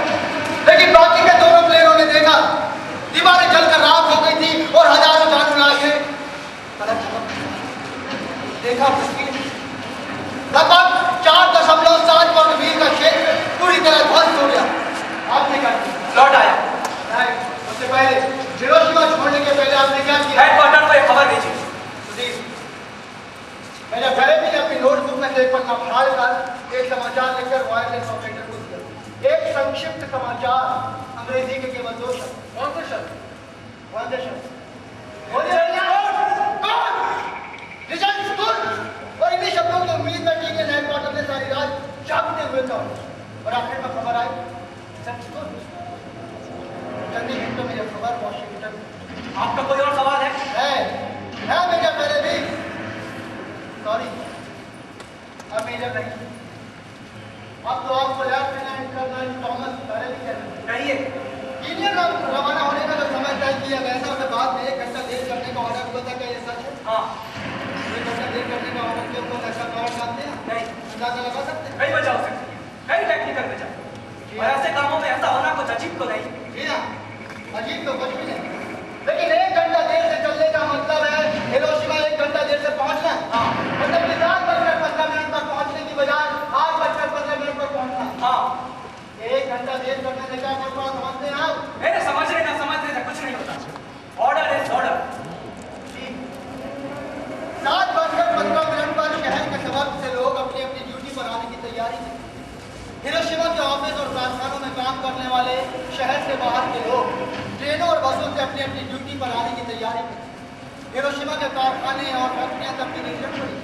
S4: लेकिन बाकी के दोनों प्लेनों ने देखा। दीवारें जलकर राख हो गई थी और हजारों जानवर आगे देखा। लगभग 4.7 वर्ग मील का क्षेत्र पूरी तरह ध्वस्त हो गया। आपने क्या किया?
S1: लौट आया।
S4: उससे पहले हिरोशिमा छोड़ने के पहले आपने क्या किया?
S1: हेडक्वार्टर को एक खबर भेजी।
S4: मेजर बैनर्जी ने अपनी नोटबुक में से एक पन्ना फाड़ कर एक समाचार लिखकर वायरलेस ऑपरेटर को दिया। एक संक्षिप्त समाचार, अंग्रेजी के केवल 2 शब्द। कौन से शब्द? और इन्हीं शब्दों की उम्मीद में टीके हेडक्वार्टर ने सारी रात जागते हुए था और आखिर में खबर आई चंदी घंटों में यह खबर वॉशिंगटन।
S1: आपका कोई और सवाल है?
S4: मेजर बैनर्जी, सॉरी अब मेजर नहीं, अब तो आपको लेफ्टिनेंट कर्नल थॉमस बैनर्जी कहना है।
S1: कहिए।
S4: यूनियन रवाना होने का जो समय तय किया गया था उसके बाद में 1 घंटा देर करने का ऑर्डर हुआ था, क्या ये सच है?
S1: हाँ।
S4: 1 घंटा देर करने का ऑर्डर के ऊपर ऐसा कारण जानते हैं?
S1: नहीं।
S4: अंदाजा लगा सकते हैं?
S1: कई वजह हो सकती है, कई टेक्निकल वजह। और ऐसे कामों में ऐसा होना कुछ अजीब तो नहीं।
S4: जी हाँ, अजीब तो कुछ भी नहीं, लेकिन 1 घंटा देर से चलने का मतलब है हिरोशिमा 1 घंटा देर से पहुंचना।
S1: हाँ।
S4: मतलब कि 7:15 पर पहुंचने की बजाय 8:15 पर पहुंचना।
S1: हाँ।
S4: 1 घंटा देर करने से क्या करना समझते हैं आप?
S1: मेरे समझने से कुछ नहीं होता। Order is order.
S4: 7:15 पर शहर के सबब से लोग अपनी अपनी ड्यूटी पर आने की तैयारी में। हिरोशिमा के ऑफिस और कारखानों में काम करने वाले शहर से बाहर के लोग ट्रेनों और बसों से अपनी अपनी ड्यूटी पर आने की तैयारी करें। हिरोशिमा के कारखाने और फैक्ट्रियां तब भी नहीं जम पड़ी,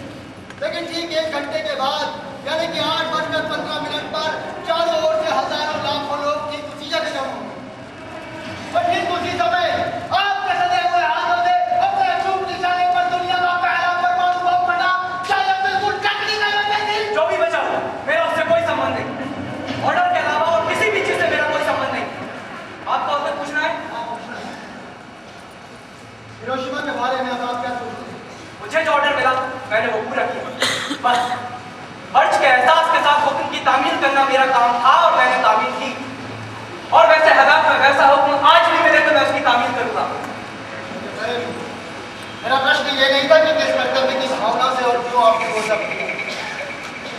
S4: लेकिन ठीक 1 घंटे के बाद यानी कि 8:15 पर चारों ओर से हजारों लाखों लोग की खुशियां खत्म हो गई। और ठीक उसी समय आपके सदे हुए हाथों से अपने अचूक निशाने पर दुनिया का पहला परमाणु बम फटा, शायद बिल्कुल टकरी नहीं बचेगी।
S1: जो भी बचा हो, मेरा उससे कोई संबंध नहीं। ऑर्डर के अलावा और किसी भी चीज से मेरा कोई संबंध नहीं। आपका उससे पूछना है?
S4: हिरोशिमा के बारे में अब आप क्या सोचते हैं?
S1: मुझे जो ऑर्डर मिला मैंने वो पूरा किया। बस अर्ज के एहसास के साथ हुक्म की तामील करना मेरा काम था और मैंने तामील की। और वैसे हदाफ में वैसा हुक्म आज भी मिले तो मैं उसकी तामील करूंगा।
S4: मेरा प्रश्न ये नहीं था कि किस कर्तव्य की भावना से और क्यों आपने वो सब किया।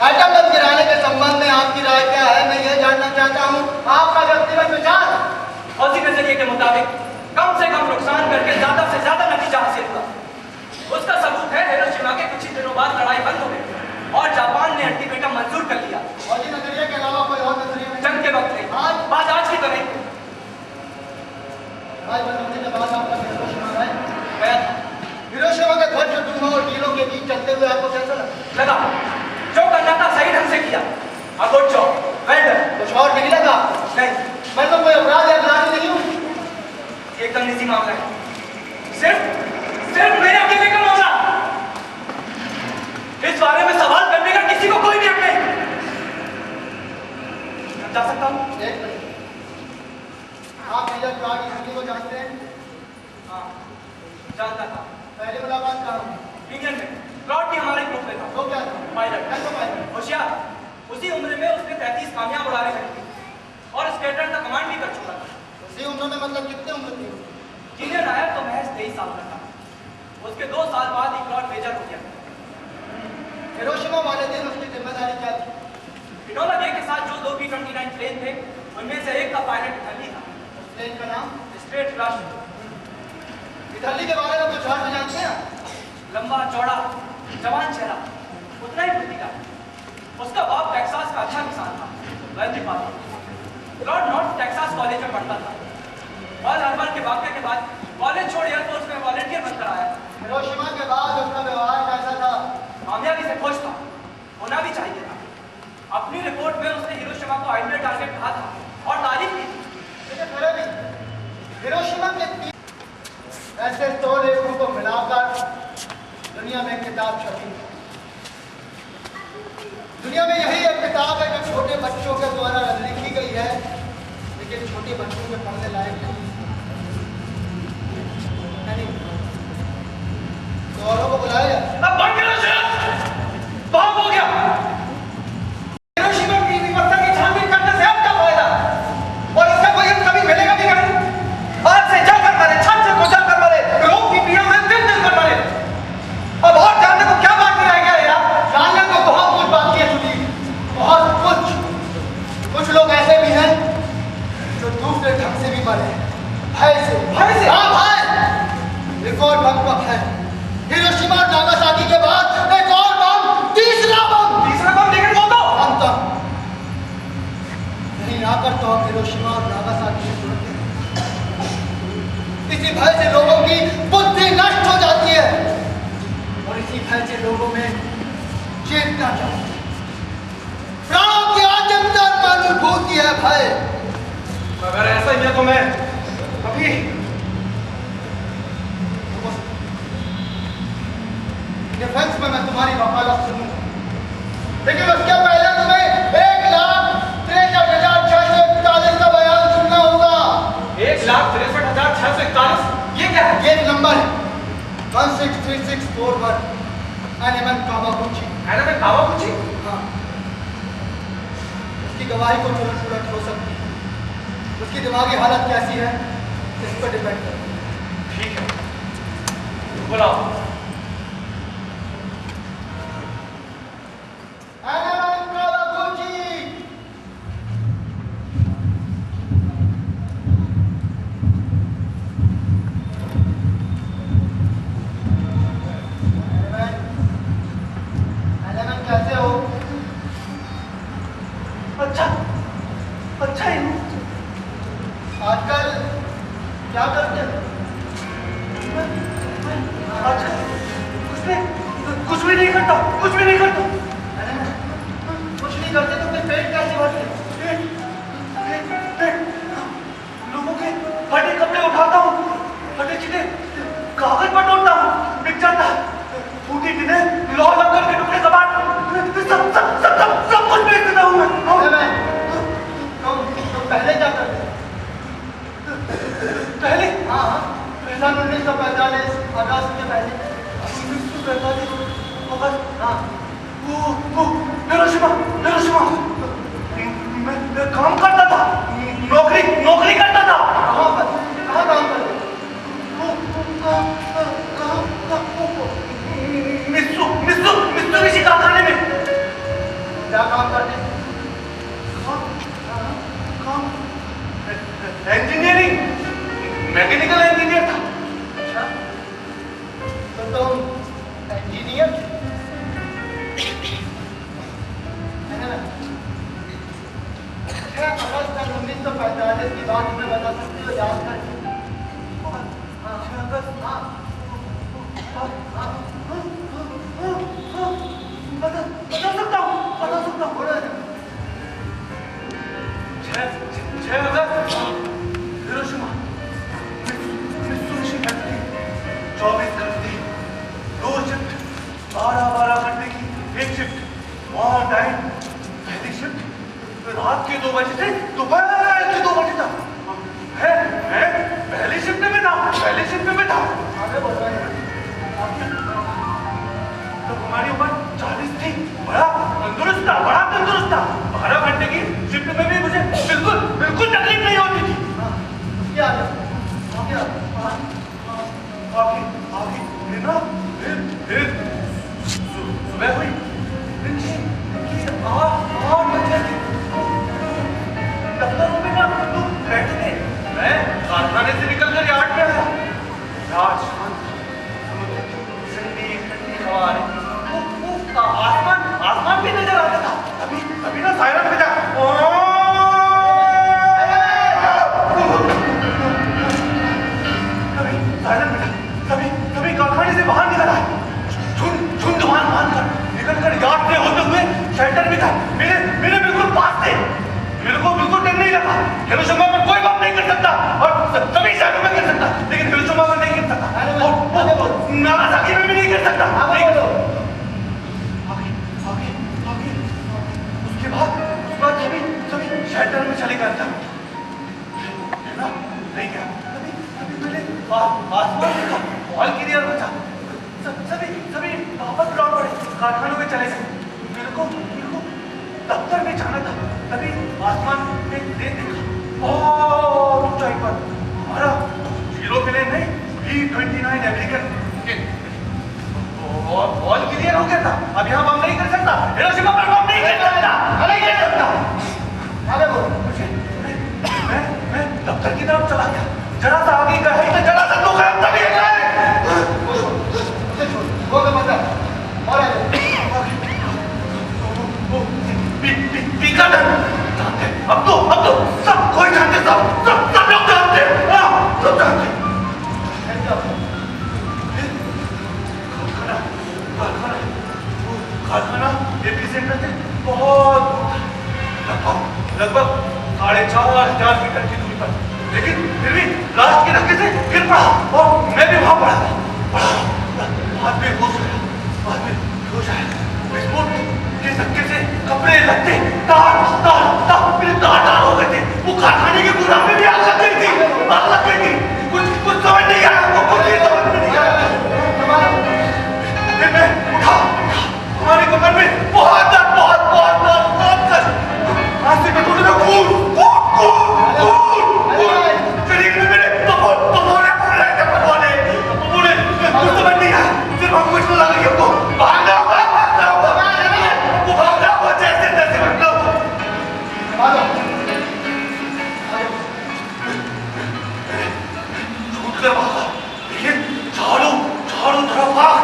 S4: आइटम बम गिराने के संबंध में आपकी राय क्या है, मैं ये जानना चाहता हूँ। आपका व्यक्तिगत विचार
S1: फौजी नजरिए के मुताबिक कम से कम नुकसान करके ज्यादा से ज्यादा नतीजा हासिल हुआ। उसका सबूत है हिरोशिमा के कुछ ही दिनों बाद लड़ाई बंद हो गई और जापान ने अल्टीमेटम मंजूर कर लिया।
S4: फौजी नजरिए के अलावा कोई और नजरिया नहीं?
S1: जंग के वक्त नहीं, बात आज की तो नहीं।
S4: आज बंद होने के बाद आपका हिरोशिमा है,
S1: मैं
S4: हिरोशिमा के ध्वज धुआं और टीलों के बीच चलते हुए आपको कैसा लगा?
S1: जो करना था सही ढंग से किया। Good job, well done.
S4: कुछ और नहीं लगा?
S1: नहीं,
S4: मैं तो कोई अपराध या अपराधी नहीं हूँ।
S1: एकदम निजी मामला है। सिर्फ मेरे अकेले का मामला। इस बारे में सवाल करने का किसी को कोई भी हक नहीं। जा सकता हूँ?
S4: एक मिनट, आप मेजर क्लार्क हिंदी को जानते हैं?
S1: हाँ, जानता था।
S4: पहली मुलाकात कहाँ हुई?
S1: इंडियन में क्लार्क भी हमारे ग्रुप में था।
S4: तो क्या था?
S1: पायलट।
S4: कैसे पायलट?
S1: होशियार। उसी उम्र में उसने 33 कामयाब उड़ाने करी थी और स्क्वाड्रन का कमांड भी कर चुका था।
S4: उसी उम्र में मतलब कितने उम्र थी?
S1: जीनियर आया तो महज 23 साल का था। उसके 2 साल बाद ही क्लार्क मेजर हो गया।
S4: हिरोशिमा वाले दिन उसकी जिम्मेदारी क्या थी?
S1: इनोला डे के साथ जो 2 B-29 प्लेन थे उनमें से एक का पायलट इटली था।
S4: प्लेन का नाम?
S1: Straight flush.
S4: इटली के बारे में कुछ और भी जानते हैं?
S1: लंबा चौड़ा जवान चेहरा, उतना ही फुर्तीला। उसका बाप टेक्सास का अच्छा किसान था, wealthy father. Lord north Texas college में पढ़ता था। पर्ल हार्बर के वाक़ये के बाद कॉलेज छोड़ एयरफोर्स में वॉलंटियर बनकर आया।
S4: हिरोशिमा के बाद उसका व्यवहार कैसा था?
S1: कामयाबी से खुश था, होना भी चाहिए था। अपनी रिपोर्ट में उसने हिरोशिमा को आइडियल टारगेट कहा था और तारीफ की थी।
S4: लेकिन मेरे भी हिरोशिमा के 3 ऐसे 100 लेखों को मिलाकर दुनिया में एक किताब छपी। दुनिया में यही एक किताब है जो छोटे बच्चों के द्वारा लिखी गई है, लेकिन छोटे बच्चों के पढ़ने लायक नहीं। तो औरों को बुलाया
S1: अब बंद करो शराब। बहुत हो गया। हिरोशिमा की विफलता की छानबीन करने से अब क्या फायदा? और इसका कोई अंत कभी मिलेगा भी नहीं। आज से जलकर मरे, छत से कुचल कर मरे, रोग की पीड़ा में दिल कर मरे। अब और जानने को क्या बाकी रह गया है यार?
S4: जानने को बहुत कुछ बाकी है सुनील, बहुत कुछ। कुछ लोग ऐसे भी हैं जो दूसरे ढंग से भी मरे, भय से।
S1: भय से?
S4: हाँ भय। एक और बम का भय। हिरोशिमा और नागासाकी के बाद एक और बम, तीसरा बम
S1: लेकिन वो तो
S4: अंतम। नहीं आकर तो हम हिरोशिमा और नागासाकी से जुड़ते हैं। इसी भय से लोगों की बुद्धि नष्ट हो जाती है और इसी भय से लोगों में चेतना जाती है। प्राणों की आजमदार अनुभूति है भय।
S1: अगर ऐसा ही है तो मैं अभी
S4: डिफेंस में मैं तुम्हारी वकालत सुनूंगा, लेकिन उसके पहले तुम्हें 1,63,641 का बयान सुनना होगा।
S1: 1,63,641? ये क्या है?
S4: ये नंबर है 163641 एनिमन कावागुची।
S1: Any man Kawaguchi?
S4: हाँ, उसकी गवाही को तुरंत उलट हो सकती है। उसकी दिमागी हालत कैसी है इस पर डिपेंड करता है।
S1: ठीक है, बुलाओ।
S4: Any man Kawaguchi. एनिमन कैसे हो?
S1: अच्छा ही हूँ।
S4: आजकल क्या करते हो?
S1: अच्छा कुछ भी नहीं करता, कुछ भी नहीं करता।
S4: कुछ नहीं करते तो फिर पेट कैसे भरते?
S1: लोगों के फटे कपड़े उठाता हूँ, फटे चिटे कागज बटोरता हूँ, बिक जाता है। फूटी टिने लौ लंगर के टुकड़े कबाड़ सब कुछ बेच देता हूँ मैं।
S4: तुम पहले क्या करते?
S1: पहले
S4: हाँ सन 1945 अगस्त के पहले।
S1: 1945 अगस्त।
S4: हाँ
S1: वो हिरोशिमा मैं काम करता था, नौकरी करता था।
S4: कहाँ काम करते?
S1: मित्सुबिशी कारखाने में।
S4: क्या काम करते?
S1: काम इंजीनियरिंग, मैकेनिकल इंजीनियर था।
S4: अच्छा तो तुम इंजीनियर है ना? 6 अगस्त सन 1945 की बात तुम्हें बता सकती हो, याद करके?
S1: बता सकता हूँ। 6 अगस्त हिरोशिमा, मित्सुबिशी फैक्ट्री, 24 घंटे 2 शिफ्ट, 12 घंटे की एक शिफ्ट, वहाँ टाइम पहली शिफ्ट रात के 2 बजे से दोपहर के 2 बजे तक। मैं पहली शिफ्ट में था।
S4: आगे बढ़ रहे हैं।
S1: तो हमारी उम्र 40 थी, बड़ा तंदुरुस्त था। 12 घंटे की शिफ्ट में भी मुझे बिल्कुल तकलीफ नहीं होती थी।
S4: क्या आगे
S1: फिर सुबह हुई, दफ्तर में ना तुम बैठे थे, मैं कारखाने से निकलकर यार्ड में आया। रात शांत, समुद्र की ठंडी हवा आ रही थी। आसमान भी नजर आता था। अभी ना सायरन बजा। कभी कारखाने से बाहर निकला है, झुंड बांधकर निकलकर यार्ड से होते हुए शेल्टर में था। मेरे बिल्कुल पास थे। मेरे को बिल्कुल डर नहीं लगा। हिरोशिमा में कोई बात नहीं कर सकता और सभी शहरों में कर सकता, लेकिन हिरोशिमा में नहीं कर सकता, और नागासाकी में भी नहीं कर सकता। उसके बाद सभी शेल्टर में चले गए था, है ना? नहीं क्या कभी मैंने आसमान देखा, वॉल क्लियर बचा, सभी वापस लौट पड़े, कारखानों में चले गए। मेरे को दफ्तर में जाना था, तभी आसमान में देखा, बहुत ऊंचाई पर हमारा 0 प्लेन नहीं, B-29 अमेरिकन वॉल क्लियर हो गया था। अब यहाँ बम नहीं कर सकता, हिरोशिमा पर बम नहीं कर सकता। मैं दफ्तर की तरफ चला गया, जरा सा आगे गए तो जरा सा तो गया, तभी अब तो सब कोई जानते, सब लोग जानते, सब जानते। कारखाना एपिसेंटर से बहुत दूर था, लगभग 4,500 मीटर की दूरी पर, लेकिन फिर भी लास्ट के धक्के से गिर पड़ा और मैं भी वहां पड़ा। बाद में होश आया। विस्फोट के धक्के से कपड़े लत्ते तार हो गए थे। वो कारखाने के गोदाम में भी आग लग गई थी। कुछ समझ नहीं आया, कुछ समझ में नहीं आया। फिर मैं उठा, हमारे कमर में बहुत कष्ट, हाथ से टूटे तो खून, शरीर में मेरे पकौड़े फूल रहे थे, पकौड़े कुछ समझ नहीं आया। सिर्फ हमको इसको लगा कि हमको भागना होगा, वो भागना होगा जैसे मतलब छूट कर भागा, लेकिन चारों तरफ आग,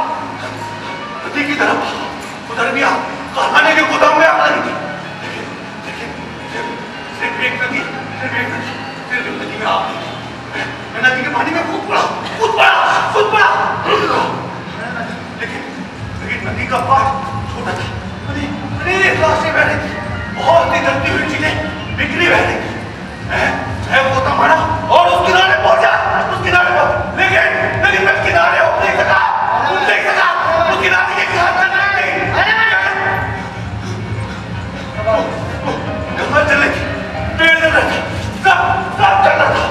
S1: नदी की तरफ भागा, उधर भी आग, कारखाने के गोदाम में आग लगी थी। लेकिन सिर्फ एक नदी में आग नहीं थी, मैं नदी के पानी में कूद पड़ा। लेकिन नदी का पार छोटा था। अनेक रास्ते बह रही थी, बहुत ही गंदी हुई चीजें बिखरी बह रही थी। मैं गोता मारा और उस किनारे पहुंचा, लेकिन मैं किनारे हो नहीं सका। उस किनारे के घाट तक नहीं। गंगा चल रही थी, पेड़ चल रहा था, सब चल रहा था।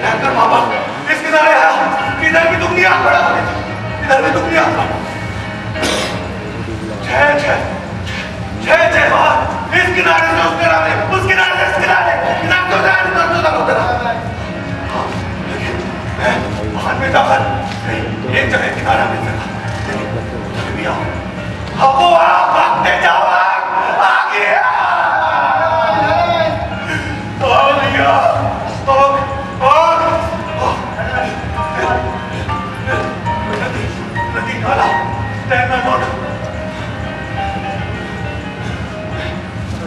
S1: कहकर बाबा इस किनारे आया, इधर भी दुनिया खड़ा हो गई थी, इधर भी दुनिया खड़ा। जय बात, इस किनारे से उस किनारे, उस किनारे से इस किनारे, किनारे तो जाए, उधर लेकिन मैं वहां में जाकर एक जगह किनारा मिल सका। अब वो आप भागते जाओ, आ गया। नदी नाला तैरना लौटा।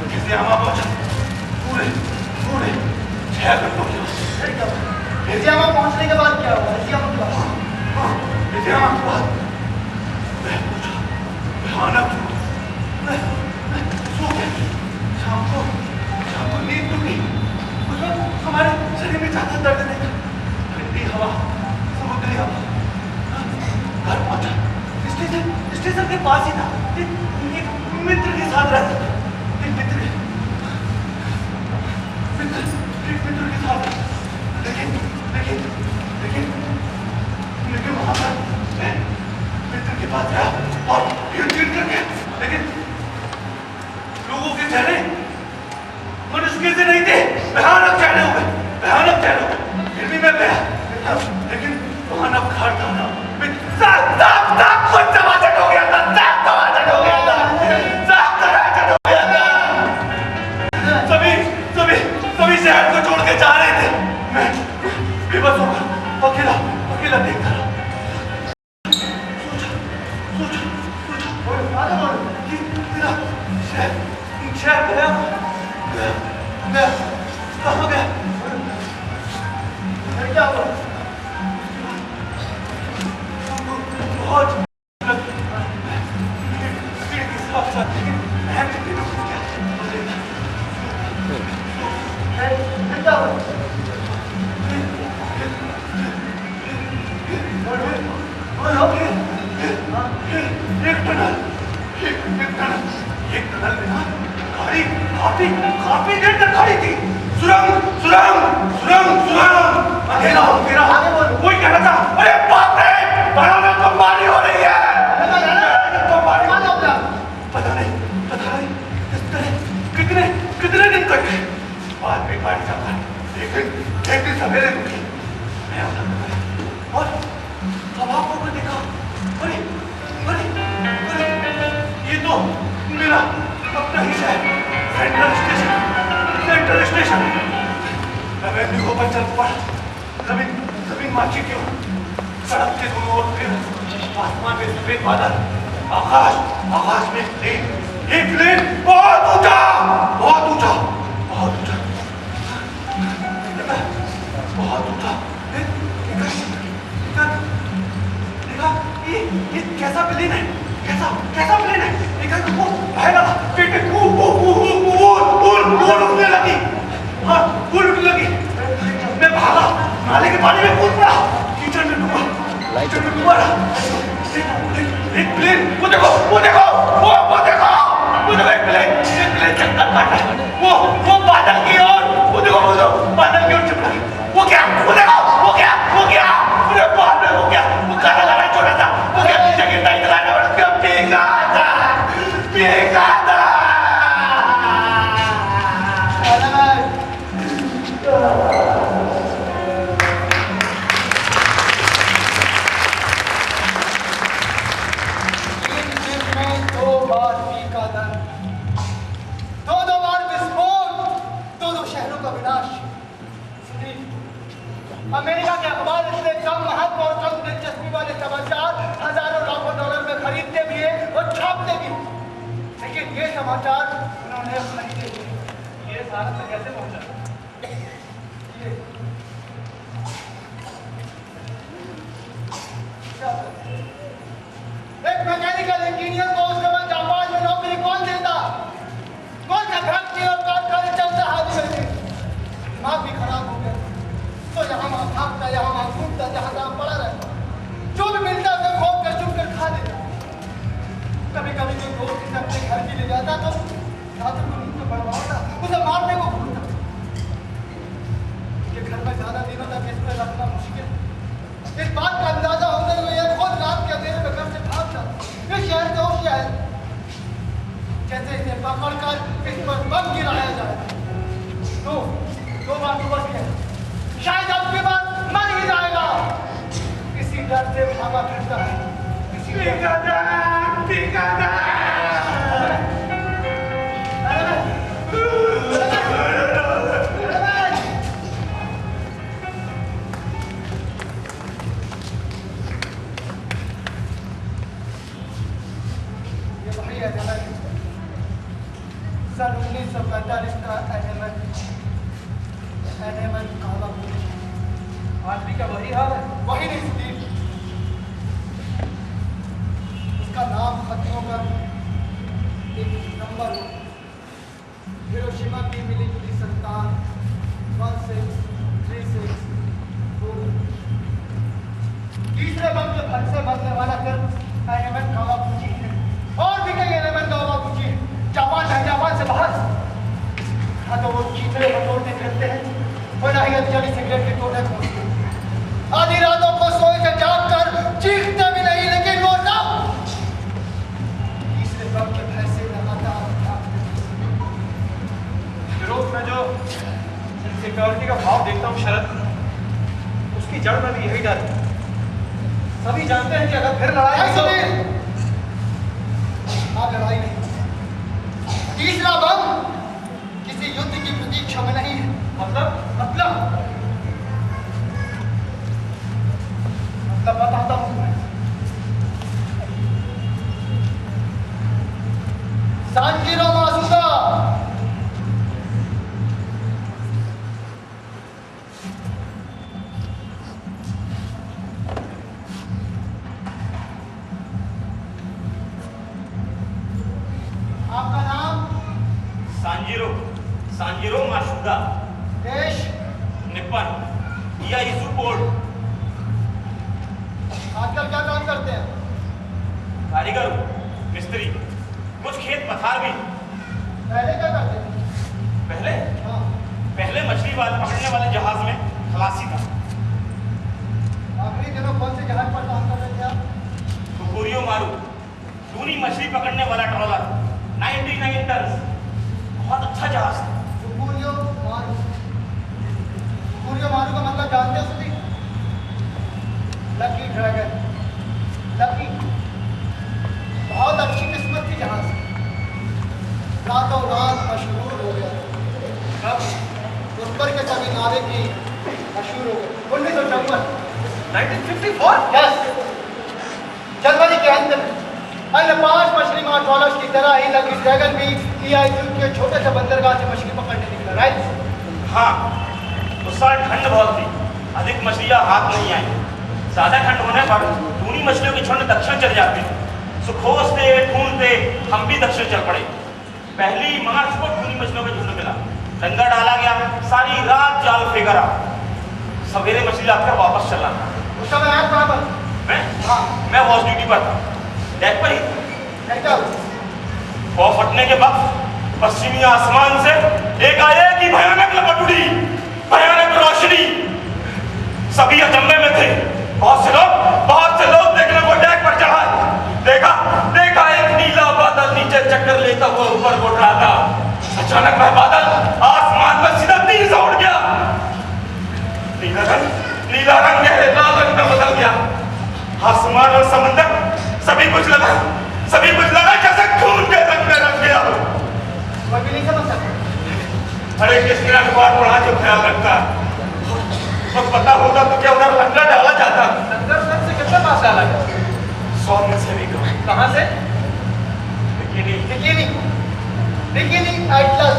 S1: गिरजामा पहुंचा, पूरे 6 घंटों के बाद।
S4: गिरजामा पहुंचने के बाद क्या हुआ? गिरजामा के
S1: बाद मैं पूछा, भयानक मैं सो गया। शाम को नींद टूटी। उस वक्त हमारे शरीर में ज्यादा दर्द नहीं था। ठंडी हवा, समुद्री हवा। घर पहुंचा, स्टेशन के पास ही था। एक मित्र के साथ रहता था। एक मित्र के साथ। लेकिन वहां पर मैं मित्र के पास गया और फिर कर गया। लेकिन लोगों के चेहरे मनुष्य से नहीं थे, भयानक चेहरे हो गए। फिर भी मैं गया, लेकिन वहां न घर था ना सभी शहर को छोड़ के जा रहे थे। मैं बेबस होकर अकेला देखता रहा। शहर गया कहाँ गया? क्या हुआ? बहुत एक टनल में ना गाड़ी काफी देर तक खड़ी थी। सुरंग अकेला कोई कह रहा था, अरे बाप रे, बनाना बमबारी हो रही है। पता नहीं कितने दिन तक बाद में गाड़ी चलता है। एक दिन सवेरे रुकी, मैं और अब आपको देखा, अरे ये तो मेरा अपना ही शहर, सेंट्रल स्टेशन। मैं वेन्यू पर चल पड़ा। जमीन माची क्यों? सड़क के दोनों ओर फिर आसमान में सफेद बादल, आकाश में एक प्लेन बहुत ऊंचा। ये कैसा प्लेन है? कैसा प्लेन है? देखा वो पहला उड़ने लगी। मैं भागा, नाले के पानी में कूद पड़ा, कीचड़ में डूबा। एक प्लेन, वो देखो एक प्लेन चक्कर काट रहा है। वो बादल की ओर, वो देखो बादल की ओर चिपका। वो क्या? अरे बाप रे, वो क्या? वो काला छोटा था, वो क्या नीचे गिरता ही चला और उसका भीगा था।
S4: अमेरिका के अखबार इससे कम महत्व और कम दिलचस्पी वाले समाचार हजारों लाखों डॉलर में खरीदते भी है और छापते भी। लेकिन ये समाचार उन्होंने खरीदे भी। ये भारत में कैसे पहुंचा? डर से भागा फिरता है। ये वही एनिमल सन 1945 का एनिमल काला
S1: आज भी क्या वही हाल है?
S4: वही नहीं सुधीर, उसका नाम खत्म कर एक नंबर हिरोशिमा की मिली जुली संतान 1636 तीसरे बम के फट से मरने वाला सिर्फ एनिमल कावागुची है। और भी कई एनिमल कावागुची है, जापान है, जापान से बाहर। ना तो वो चीथड़े बटोरते फिरते हैं और ना ही अधजली सिगरेट के टोटे खोलते हैं। आधी रातों को सोए से जागकर चीखते भी नहीं, लेकिन वो ना तीसरे बम के भय से लगातार
S1: यूरोप में जो सिक्योरिटी का भाव देखता हूँ शरद, उसकी जड़ में भी यही डर है। सभी जानते हैं कि अगर फिर लड़ाई हुई तो
S4: लड़ाई नहीं। तीसरा बम किसी युद्ध की प्रतीक्षा में नहीं है। मतलब बताता हूं मैं। सांजीरो मासुदा आपका नाम?
S5: सांजीरो मासुदा।
S4: देश?
S5: निप्पन या इजुपोर्ट।
S4: आजकल क्या काम करते हैं?
S5: कारीगर, मिस्त्री, कुछ खेत पथार भी।
S4: पहले क्या करते थे?
S5: पहले
S4: हाँ।
S5: पहले मछली पकड़ने वाले जहाज में खलासी था।
S4: आखिरी दिनों कौन से जहाज पर काम कर रहे थे आप?
S5: कुकुरियो मारू, दूनी मछली पकड़ने वाला ट्रॉलर 99 टन, बहुत अच्छा जहाज था।
S4: कुकुरियो मारू का मतलब जानते हो सभी? Lucky dragon. लकी बहुत अच्छी किस्मत की जहाज, रातों रात मशहूर हो गया। कब? उस पर के सभी नारे की मशहूर हो गए
S1: 1954?
S4: यस, जनवरी के अंत में अन्य 5 मछली मार ट्रॉलर्स की तरह ही लकी ड्रैगन भी EIQ के छोटे से बंदरगाह से मछली पकड़ने निकला। राइट?
S5: हाँ, उस साल ठंड बहुत थी, अधिक मछलियां हाथ नहीं आई। ज्यादा ठंड होने पर दूनी मछलियों के झुंड दक्षिण चले जाते। सो खोजते ढूंढते हम भी दक्षिण चल पड़े। पहली मार्च को दूनी मछलियों का झुंड मिला, डंगा डाला गया, सारी रात जाल फेंका रहा। सवेरे मछली लाकर वापस चलना था।
S4: उस समय आप कहाँ पर?
S5: मैं वॉच ड्यूटी पर था, डेक पर ही। खौफ हटने के बाद पश्चिमी आसमान से एकाएक ही भयानक लपट उड़ी, भयानक रोशनी। सभी अचंभे में थे। बहुत से लोग देखने को डेक पर चढ़ा। देखा एक नीला बादल नीचे चक्कर लेता हुआ ऊपर उठ रहा था। अचानक वह बादल आसमान में सीधा तीर से उड़ गया। नीला रंग गहरे लाल रंग में बदल गया। आसमान और समंदर सभी कुछ लगा जैसे खून के रंग में रंग गया।
S4: कोई भी नहीं समझ सकता।
S5: अरे किसने अखबार पढ़ा जो ख्याल रखता, तो पता होता तो क्या उधर लंगर डाला जाता।
S1: लंगर से कितना पास डाला गया?
S5: 100 में से भी कम।
S1: कहाँ से?
S4: Bikini Atlas.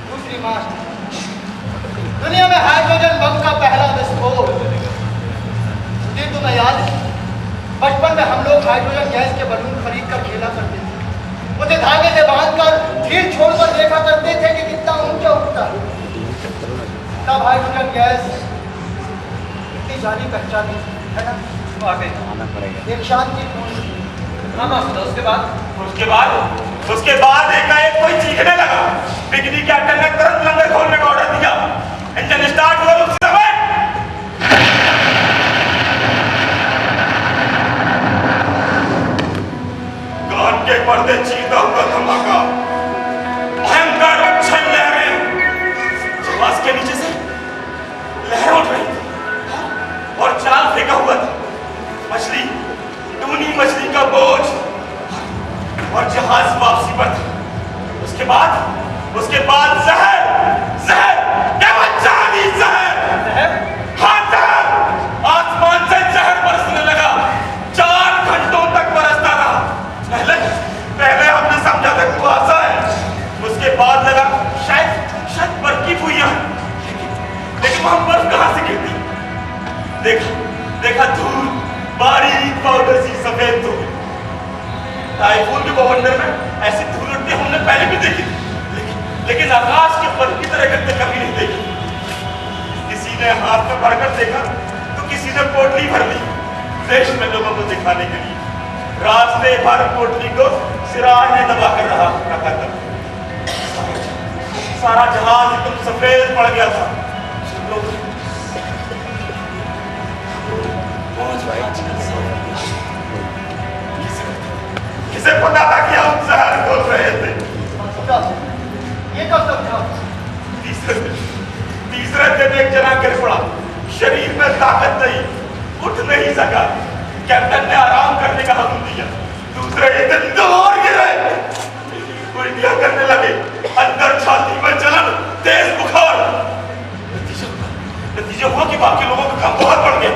S4: दूसरी मार्च दुनिया में हाइड्रोजन बम का पहला विस्फोट। मुझे तुम्हें याद है, बचपन में हम लोग हाइड्रोजन गैस के बलून खरीद कर खेला करते थे। उसे धागे से बांधकर ढील छोड़कर देखा करते थे कि कितना ऊंचा उठता है। तब हाइड्रोजन गैस इतनी जानी पहचानी है ना?
S2: आना पड़ेगा।
S4: एक शांति
S5: उसके बाद एकाएक कोई चीखने लगा। बिजली के अड्डे ने तुरंत लंगर खोलने का ऑर्डर दिया। इंजन स्टार्ट हुआ उस समय कान के पर्दे चीरता हुआ धमाका, भयंकर और छल लहरें। जहाज के नीचे से लहरें उठ रही थी। जाल फेंका हुआ था, मछली, टूनी मछली का बोझ और जहाज वापसी पर था। उसके बाद जहर, जहर, केवल जहानी जहर, हाँ जहर, आसमान से जहर बरसने लगा। 4 घंटों तक बरसता रहा। पहले हमने समझा था कुआसा है, उसके बाद लगा शायद बर्फ की फुइयां, लेकिन वहां बर्फ कहां से गिरती? देखा धूल, बारीक पाउडर सी सफेद धूल। टाइफून के बवंडर में ऐसी धूल उड़ती हमने पहले भी देखी, लेकिन आकाश के बर्फ की तरह करते कभी नहीं देखी। किसी ने हाथ में भरकर देखा तो किसी ने पोटली भर ली देश में लोगों को दिखाने के लिए। रास्ते भर पोटली को सिराने दबा कर रहा था। सारा जहाज एकदम सफेद पड़ गया था। किसे पता था कि हम जहर घोल रहे थे?
S4: ये कब समझा?
S5: तीसरे दिन एक जना गिर पड़ा, शरीर में ताकत नहीं, उठ नहीं सका। कैप्टन ने आराम करने का हुक्म दिया। दूसरे ही दिन 2 और गिरे, उल्टियां करने लगे, अंदर छाती में जलन, तेज बुखार। नतीजा हुआ कि बाकी लोगों का काम बहुत बढ़ गया।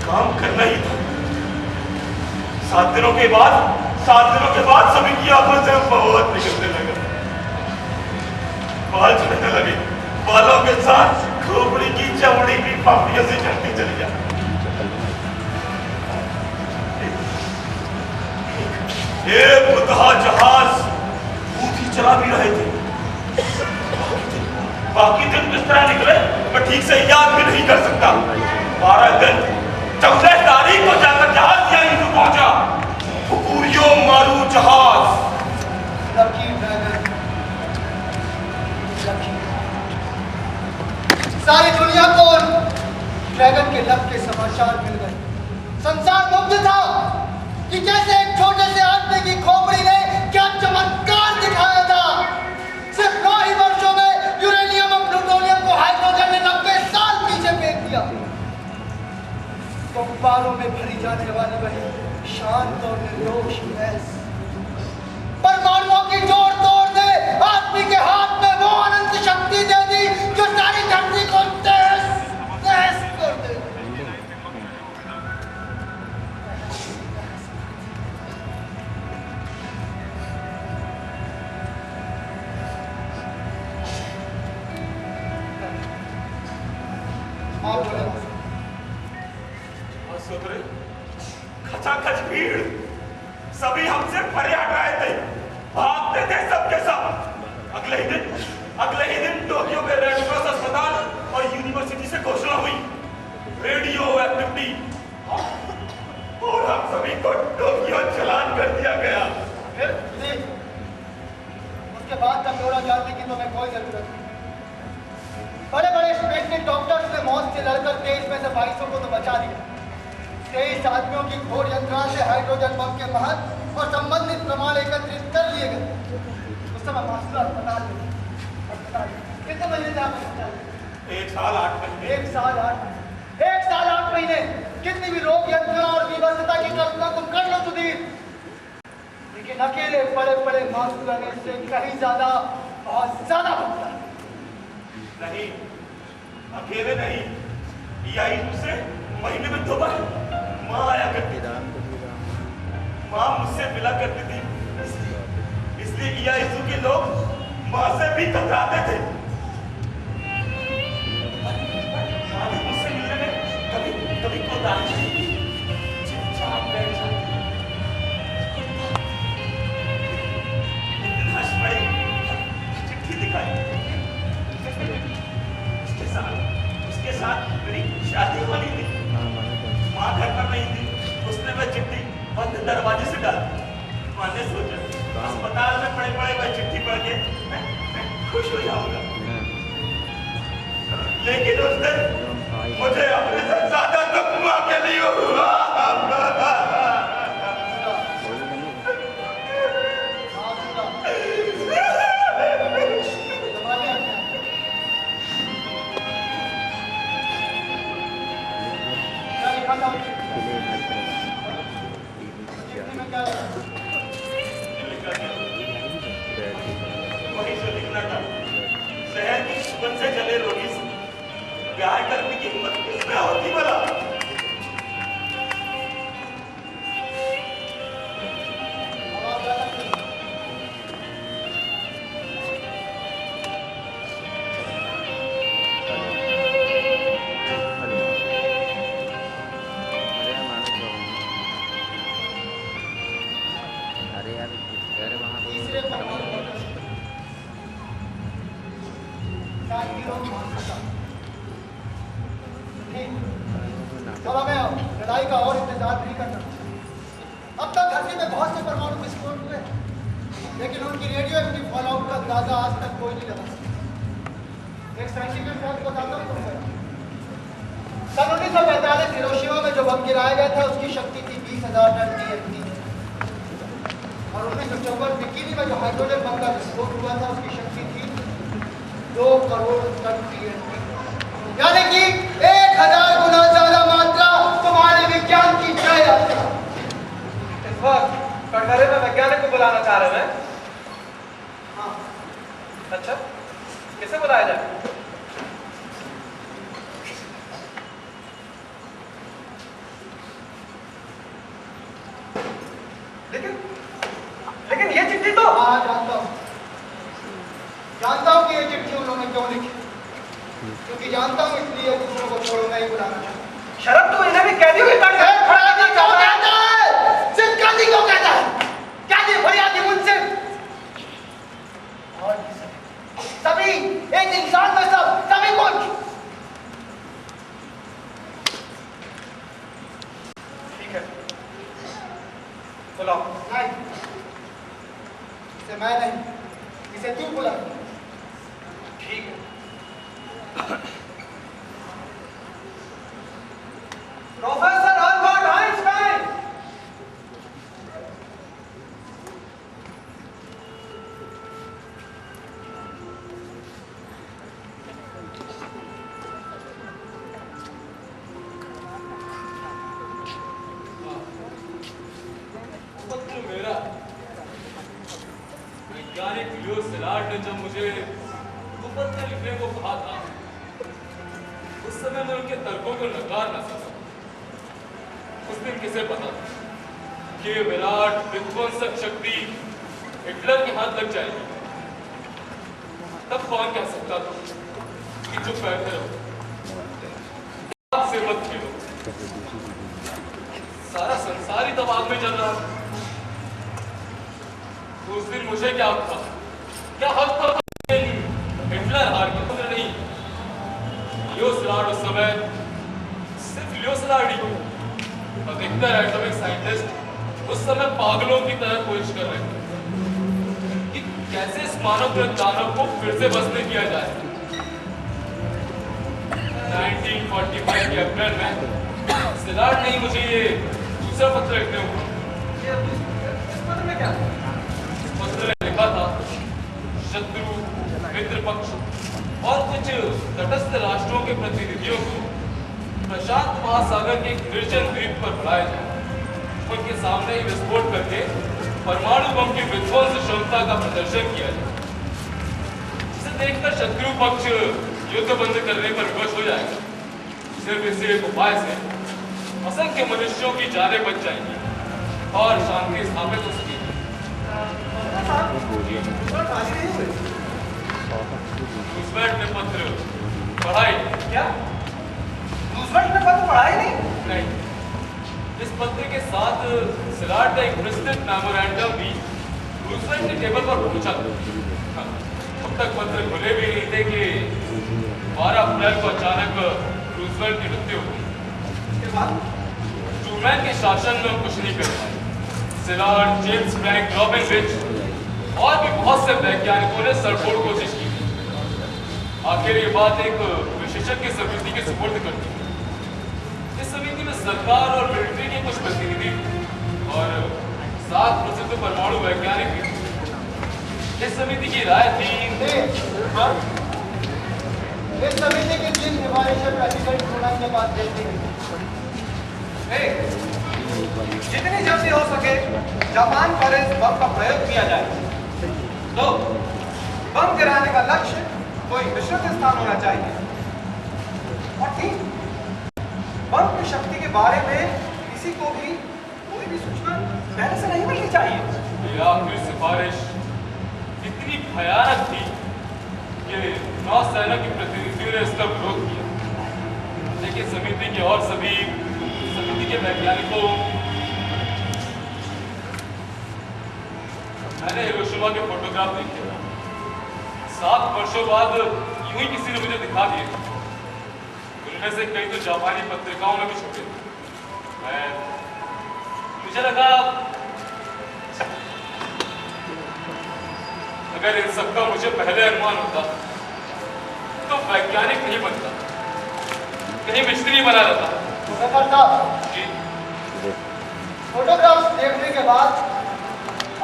S5: काम करना ही था। 7 दिनों के बाद सभी की आंखों से बहुत निकलने लगा, बाल झड़ने लगे, बालों के साथ खोपड़ी की चमड़ी भी पापड़ियों से झड़ती चली जाती। एक मुतहा जहाज ऊँची चला भी रहे थे। बाकी दिन किस तरह निकले मैं ठीक से याद भी नहीं कर सकता। 12 दिन 14 तारीख को जाकर जहाज यहीं से पहुंचा। फुकुरियो मारू जहाज।
S4: लकी ड्रैगन, सारी दुनिया को ड्रैगन के लक के समाचार मिल गए। संसार मुग्ध था कि कैसे एक छोटे से आदमी की खोपड़ी ने क्या चमत्कार दिखाया था। सिर्फ 9 ही वर्षों में यूरेनियम और प्लूटोनियम को हाइड्रोजन ने 90 साल पीछे फेंक दिया। गुब्बारों में भरी जाने वाली वही शांत और निर्दोष गैस परमाणुओं की जोड़ तोड़ दे आदमी के हाथ में वो अनंत शक्ति दे दी जो सारी धरती को तहस तहस कर दे। आप बोले
S5: खचाखच भीड़, सभी हमसे परे हट रहे थे, भागते थे सबके सब। अगले ही दिन टोक्यो के रेड क्रॉस अस्पताल और यूनिवर्सिटी से घोषणा हुई, रेडियो एक्टिविटी, और हम सभी को टोक्यो चलान कर दिया गया।
S4: फिर उसके बाद तक दौरा जानने की तुम्हें कोई जरूरत नहीं। बड़े बड़े स्पेशलिस्ट डॉक्टर्स ने मौत से लड़कर 23 में से 22 को तो बचा दिया। 23 आदमियों की घोर यंत्रणा से हाइड्रोजन बम के महत्व और संबंधित प्रमाण एकत्रित कर लिए गए। उस समय मास्टर अस्पताल में कितने महीने थे आप अस्पताल?
S5: 1 साल 8 महीने।
S4: 1 साल 8 महीने। कितनी भी रोग यंत्रणा और विवस्थता की कल्पना तुम कर लो सुधीर, लेकिन अकेले बड़े बड़े मास्टर ने इससे कहीं ज्यादा, बहुत ज्यादा भुगता।
S5: नहीं, अकेले नहीं, EIU से महीने में 2 बार माँ आया करती थी। माँ मुझसे मिला करती थी, इसलिए EIU के लोग माँ से भी कतराते थे। माँ भी मुझसे मिलने में कभी कोताही नहीं की, चुपचाप बैठ जाती। हंस पड़ी, चिट्ठी दिखाई। उसके साथ मेरी शादी वाली थी। माँ घर पर नहीं थी, उसने वह चिट्ठी बंद दरवाजे से डाल दी। माँ ने सोचा अस्पताल में पड़े वह चिट्ठी पढ़ के मैं खुश हो जाऊंगा, लेकिन उस दिन मुझे अपने से ज्यादा दुख माँ के लिए हुआ। वही जो लिखना था। शहर की सुगंध से जले रोगी से प्यार करने की हिम्मत किसमें होती भला?
S2: अरे यार अरे वहाँ
S4: तीसरे परमाणु अब हमें लड़ाई का और इंतजार नहीं करना। अब तक धरती में बहुत से परमाणु विस्फोट हुए, लेकिन उनकी रेडियो एक्टिव फॉलआउट का अंदाजा आज तक कोई नहीं लगा सका। एक साइंटिफिक फैक्ट बताता हूं तुमको। सन 1945 हिरोशिमा में जो बम गिराया गया था उसकी शक्ति थी 20,000 टन TNT। और 1954 बिकिनी में जो हाइड्रोजन बम का विस्फोट हुआ था उसकी शक्ति थी 2 करोड़ टन TNT। यानी कि 1000 गुना ज्यादा मात्रा तुम्हारे विज्ञान की जय यात्रा।
S1: इस वक्त कटघरे में वैज्ञानिक को बुलाना चाह रहे हैं।
S4: हाँ,
S1: अच्छा, किसे बुलाया जाए? लेकिन ये चिट्ठी तो
S4: हाँ जानता हूँ कि ये चिट्ठी उन्होंने क्यों लिखी, क्योंकि जानता हूँ इसलिए दूसरों को छोड़ो मैं ही बुलाना चाहता हूँ।
S1: शर्म तो इन्हें भी कैदी हुई काट है।
S4: फरियादी क्यों कहता है? सिर्फ कैदी क्यों कहता है? कैदी फरियादी मुझसे और सभी एक इंसान में सभी कुछ।
S1: ठीक है, बुलाओ।
S4: नहीं, इसे मैं नहीं, इसे तू बुला।
S1: ठीक है। Professor Albert Einstein.
S6: पत्र मेरा वैज्ञानिक लियो सिलार्ड ने जब मुझे वो पत्र लिखने को कहा था उस समय मैं उनके तर्कों को नकार न सका। उस दिन किसे पता था कि विराट विध्वंसक शक्ति हिटलर के हाथ लग जाएगी। तब कौन कह सकता था कि चुप बैठे रहो, आपसे मत खेलो। सारा संसार ही दबाव में चल रहा था। उस दिन मुझे क्या था, क्या हक था? हिटलर हार गया तो नहीं। लियो सिलार्ड उस समय सिर्फ लियो सिलार्ड ही, अधिकतर एटॉमिक साइंटिस्ट उस समय पागलों की तरह कोशिश कर रहे थे कि कैसे इस मानव दानव को फिर से बसने किया जाए। 1945 के अप्रैल में सिलार्ड ने मुझे ये दूसरा पत्र लिखने हुआ।
S1: इस पत्र में क्या?
S6: पत्र में लिखा था, शत्रु मित्र पक्ष और कुछ तटस्थ राष्ट्रों के प्रतिनिधियों को प्रशांत महासागर के एक निर्जन द्वीप पर बुलाया जाए, उनके सामने ही विस्फोट करके परमाणु बम की विध्वंस क्षमता का प्रदर्शन किया जाए, जिसे देखकर शत्रु पक्ष युद्ध बंद करने पर विवश हो जाएगा। सिर्फ इसी एक उपाय से असंख्य मनुष्यों की जानें बच जाएंगी और शांति स्थापित हो सकेगी। रूजवेल्ट ने पत्र पढ़ाई
S1: क्या? रूजवेल्ट ने पत्र पढ़ाई
S6: नहीं। इस पत्र के साथ सिलार्ड का एक विस्तृत मेमोरेंडम भी रूजवेल्ट के टेबल पर पहुंचा था। अब तक पत्र खुले भी नहीं थे कि 12 अप्रैल को अचानक रूजवेल्ट की मृत्यु हो गई।
S1: इसके बाद
S6: ट्रूमैन के शासन में हम कुछ नहीं कर पाए। सिलार्ड, जेम्स फ्रैंक, रॉबिन रिच और भी बहुत से वैज्ञानिकों ने सरफोड़ कोशिश की। आखिर ये बात एक विशेषज्ञ समिति के सुपुर्द कर दी। इस समिति में सरकार और मिलिट्री के कुछ प्रतिनिधि और 7 प्रसिद्ध परमाणु वैज्ञानिक भी। इस समिति की राय थी
S4: इस समिति की 3 सिफारिशें प्रेसिडेंट ट्रूमैन के पास भेज दी गई।
S1: जितनी जल्दी हो सके जापान पर इस बम का प्रयोग किया जाए। तो बम गिराने का लक्ष्य कोई विस्तृत स्थान होना चाहिए। और ठीक बम की शक्ति के बारे में किसी को भी कोई भी सूचना पहले से नहीं मिलनी चाहिए।
S6: या फिर सिफारिश इतनी भयानक थी कि नौसेना के प्रतिनिधियों ने इसका विरोध किया, लेकिन समिति के और सभी समिति के वैज्ञानिकों, मैंने हिरोशिमा के फोटोग्राफ देखे, 7 वर्षों बाद यूं ही किसी ने मुझे दिखा दिए। उनमें से कई तो जापानी पत्रिकाओं में भी छपे। मुझे लगा अगर इन सबका मुझे पहले अनुमान होता तो वैज्ञानिक नहीं बनता, कहीं मिस्त्री बना रहता। जी,
S4: फोटोग्राफ्स देखने के बाद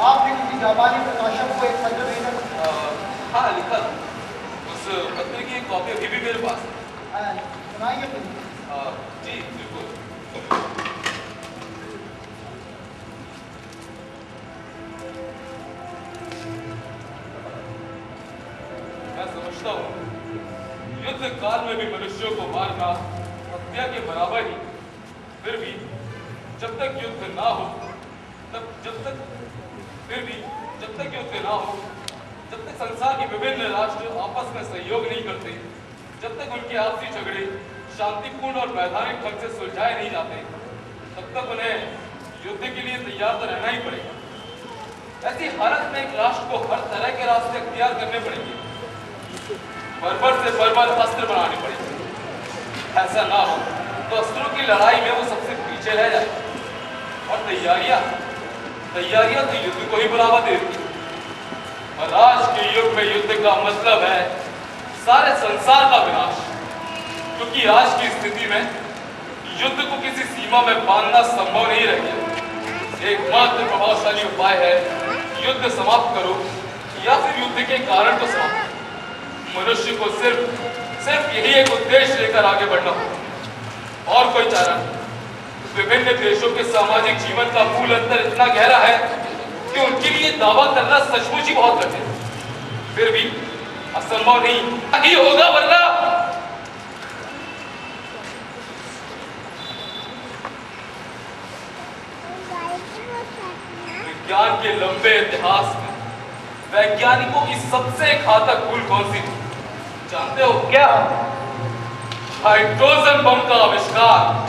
S4: आपने किसी जापानी प्रकाशक को एक पत्र भेजा?
S6: हाँ, लिखा था। उस पत्र की एक कॉपी अभी भी मेरे पास है।
S4: सुनाइए प्लीज।
S6: जी बिल्कुल। मैं समझता हूँ युद्ध काल में भी मनुष्यों को मारना हत्या के बराबर ही, फिर भी जब तक युद्ध ना हो जब तक युद्ध ना हो, जब तक संसार के विभिन्न राष्ट्र आपस में सहयोग नहीं करते, जब तक उनके आपसी झगड़े शांतिपूर्ण और वैधानिक ढंग से सुलझाए नहीं जाते, तब तक उन्हें युद्ध के लिए तैयार तो रहना ही पड़ेगा। ऐसी हालत में एक राष्ट्र को हर तरह के रास्ते अख्तियार करने पड़ेंगे, बर्बर से बर्बर अस्त्र बनाने पड़ेंगे। ऐसा ना हो तो अस्त्रों की लड़ाई में वो सबसे पीछे रह जाए। और तैयारियां तो युद्ध को ही बढ़ावा देती। और आज के युग में युद्ध का मतलब है सारे संसार का विनाश, क्योंकि आज की स्थिति में युद्ध को किसी सीमा में बांधना संभव नहीं रह गया। एकमात्र प्रभावशाली उपाय है युद्ध समाप्त करो या फिर युद्ध के कारण को समाप्त करो। मनुष्य को सिर्फ यही एक उद्देश्य लेकर आगे बढ़ना होगा, और कोई चारा नहीं। विभिन्न देशों के सामाजिक जीवन का मूल अंतर इतना गहरा है कि उनके लिए दावा करना सचमुच ही बहुत कठिन है। फिर भी असंभव नहीं होगा, वरना विज्ञान के लंबे इतिहास में वैज्ञानिकों की सबसे घातक भूल कौन सी थी जानते हो क्या? हाइड्रोजन बम का आविष्कार।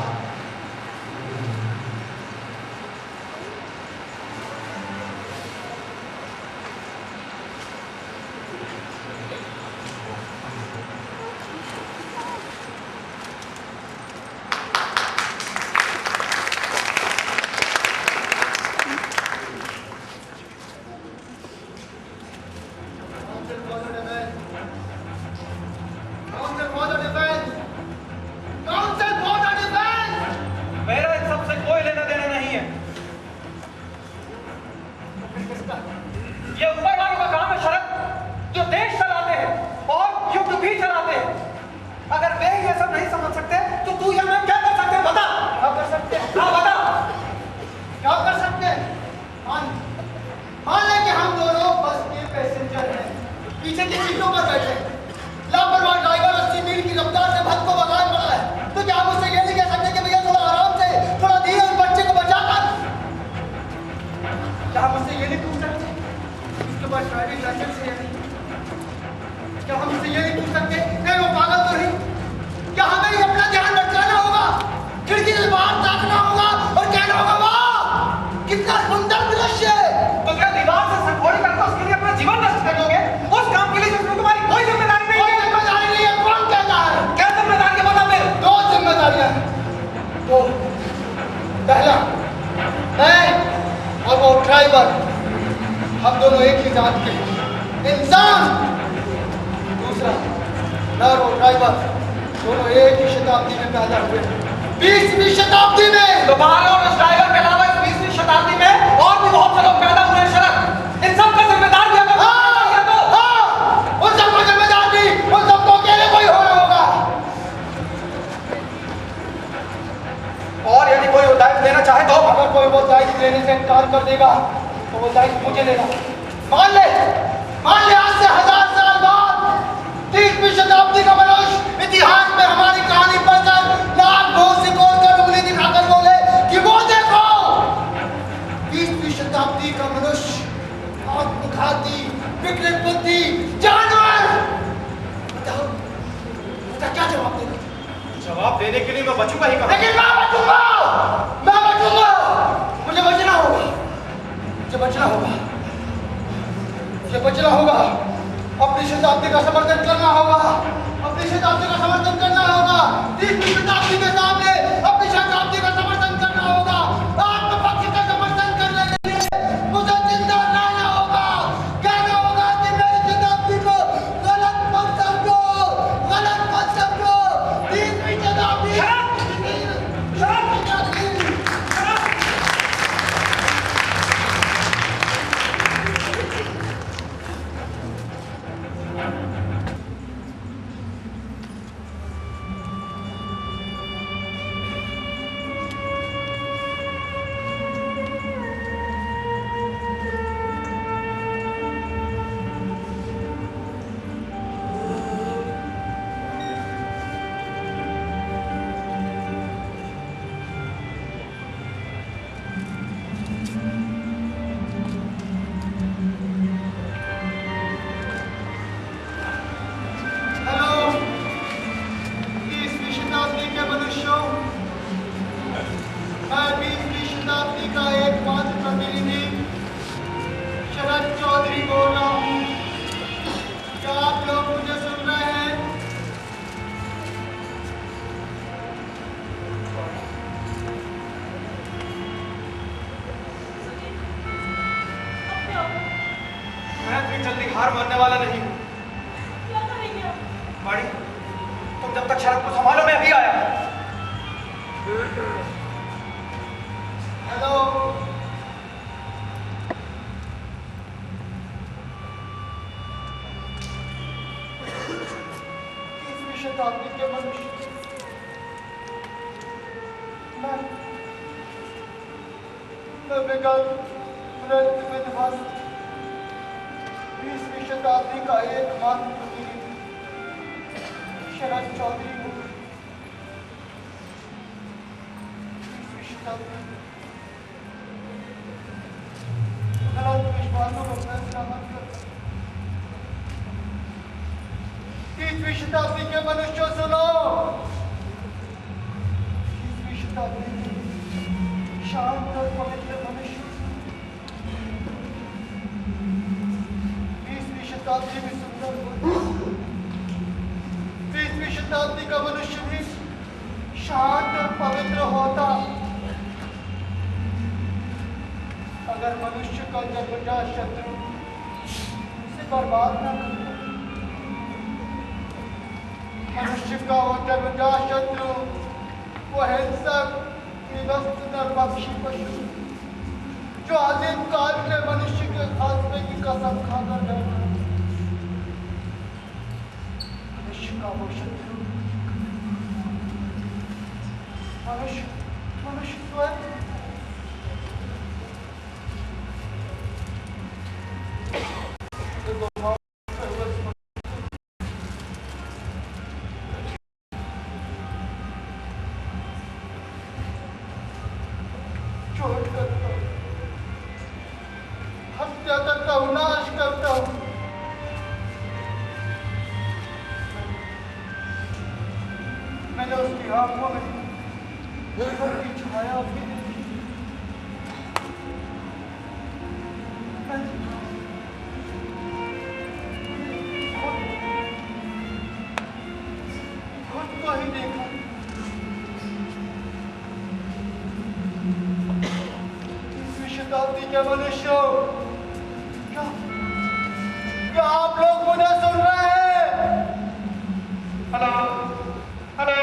S1: मेरा इन सबसे कोई लेना देना नहीं है। ये ऊपर वालों का काम है शरद, जो देश चलाते हैं और युद्ध भी चलाते हैं। अगर वे ये सब नहीं समझ सकते तो तू या मैं क्या कर सकते हैं? बता।
S4: क्या कर सकते हैं?
S1: हाँ बता।
S4: क्या कर सकते हैं? मान लें कि हम दोनों बस के पैसेंजर हैं, पीछे की सीटों पर बैठे हैं। लापरवाह ड्राइवर 80 मील की रफ्तार से भक्त को भगाने वाला है, तो क्या हम उससे ये नहीं कह सकते कि भैया थोड़ा आराम से, थोड़ा धीरे उस बच्चे को बचा कर? क्या हम उससे ये नहीं पूछ सकते उसके पास ड्राइविंग लाइसेंस है या नहीं? क्या हम उससे ये नहीं पूछ सकते कहीं वो पागल तो नहीं? क्या हमें ही अपना ध्यान भटकाना होगा, खिड़की से बाहर ताकना होगा और कहना होगा वाह कितना सुंदर दृश्य है?
S1: तो क्या दीवार से सफोड़ी करके उसके लिए अपना जीवन नष्ट कर दोगे? उस काम के लिए जिसमें तुम्हारी कोई जिम्मेदारी नहीं है।
S4: कोई जिम्मेदारी नहीं है। कौन कहता है?
S1: क्या जिम्मेदारी है बता फिर।
S4: 2 जिम्मेदारियां हैं। तो पहला, मैं और वो ड्राइवर, हम दोनों एक ही जात के इंसान। दूसरा, मैं और वो ड्राइवर दोनों एक ही शताब्दी में पैदा हुए, 20वीं शताब्दी में।
S1: तुम्हारे और उस ड्राइवर के अलावा इस 20वीं शताब्दी में और भी बहुत से लोग पैदा हुए हैं शरद। इन सब का जिम्मेदार भी अगर
S4: उन सबको जिम्मेदार भी उन सबको अकेले कोई होना होगा।
S1: और यदि कोई दायित्व देना चाहे तो
S4: अगर कोई वो दायित्व लेने से इनकार कर देगा तो वो दायित्व मुझे लेना। मान ले आज से 1000 20वीं शताब्दी का मनुष्य इतिहास में हमारी कहानी पढ़कर लाख भोग सिकोड़ कर उंगली दिखाकर बोले कि वो देखो 20वीं शताब्दी का मनुष्य आत्मघाती विकृत बुद्धि जानवर। बताओ बता क्या जवाब देगा?
S1: जवाब देने के लिए मैं बचूंगा ही कहाँ?
S4: लेकिन मैं बचूंगा, मैं बचूंगा। मुझे बचना होगा, मुझे बचना होगा, मुझे बचना होगा। अपनी शताब्दी का समर्थन करना होगा, अपनी शताब्दी का समर्थन करना होगा। 20वीं शताब्दी के सामने अपनी शताब्दी का समर्थन करना होगा। आत्मपक्ष का समर्थन करने के लिए मुझे जिंदा रहना होगा। कहना होगा कि मेरी शताब्दी को गलत मत समझो, गलत मत समझो। 20वीं शताब्दी
S1: जल्दी हार मानने वाला नहीं हूं।
S3: क्या करेंगे आप?
S1: बाड़ी, तुम जब तक शरद को संभालो मैं अभी आया।
S4: हेलो, 20वीं शताब्दी के मनुष्य मैं विगत विधवा 20वीं शताब्दी का एकमात्र प्रतिनिधि शरद चौधरी हूँ। 20वीं शताब्दी गलत विश्वासों को फैसला मत कर। 30वीं शताब्दी के मनुष्यों सुनो। 30वीं शताब्दी के शांत और पवित्र मनुष्य 20वीं शताब्दी में सुंदर हो। 20वीं शताब्दी का मनुष्य भी शांत और पवित्र होता अगर मनुष्य का जन्मजात शत्रु उसे बर्बाद न करता। मनुष्य का वो जन्मजात शत्रु, वो हिंसक निवस्त नरभक्षी पशु जो आदिम काल में मनुष्य के खात्मे की कसम खाकर रहता है। मनुष्य का वो शत्रु मनुष्य स्वयं चोट करता हूँ, हत्या करता हूँ, नाश करता हूँ। मैंने उसकी आंखों में ईश्वर की छाया भी देखी। मैंने खुद को ही देखा। 20वीं शताब्दी के मनुष्यों, क्या आप लोग मुझे सुन रहे हैं?
S1: हेलो हेलो,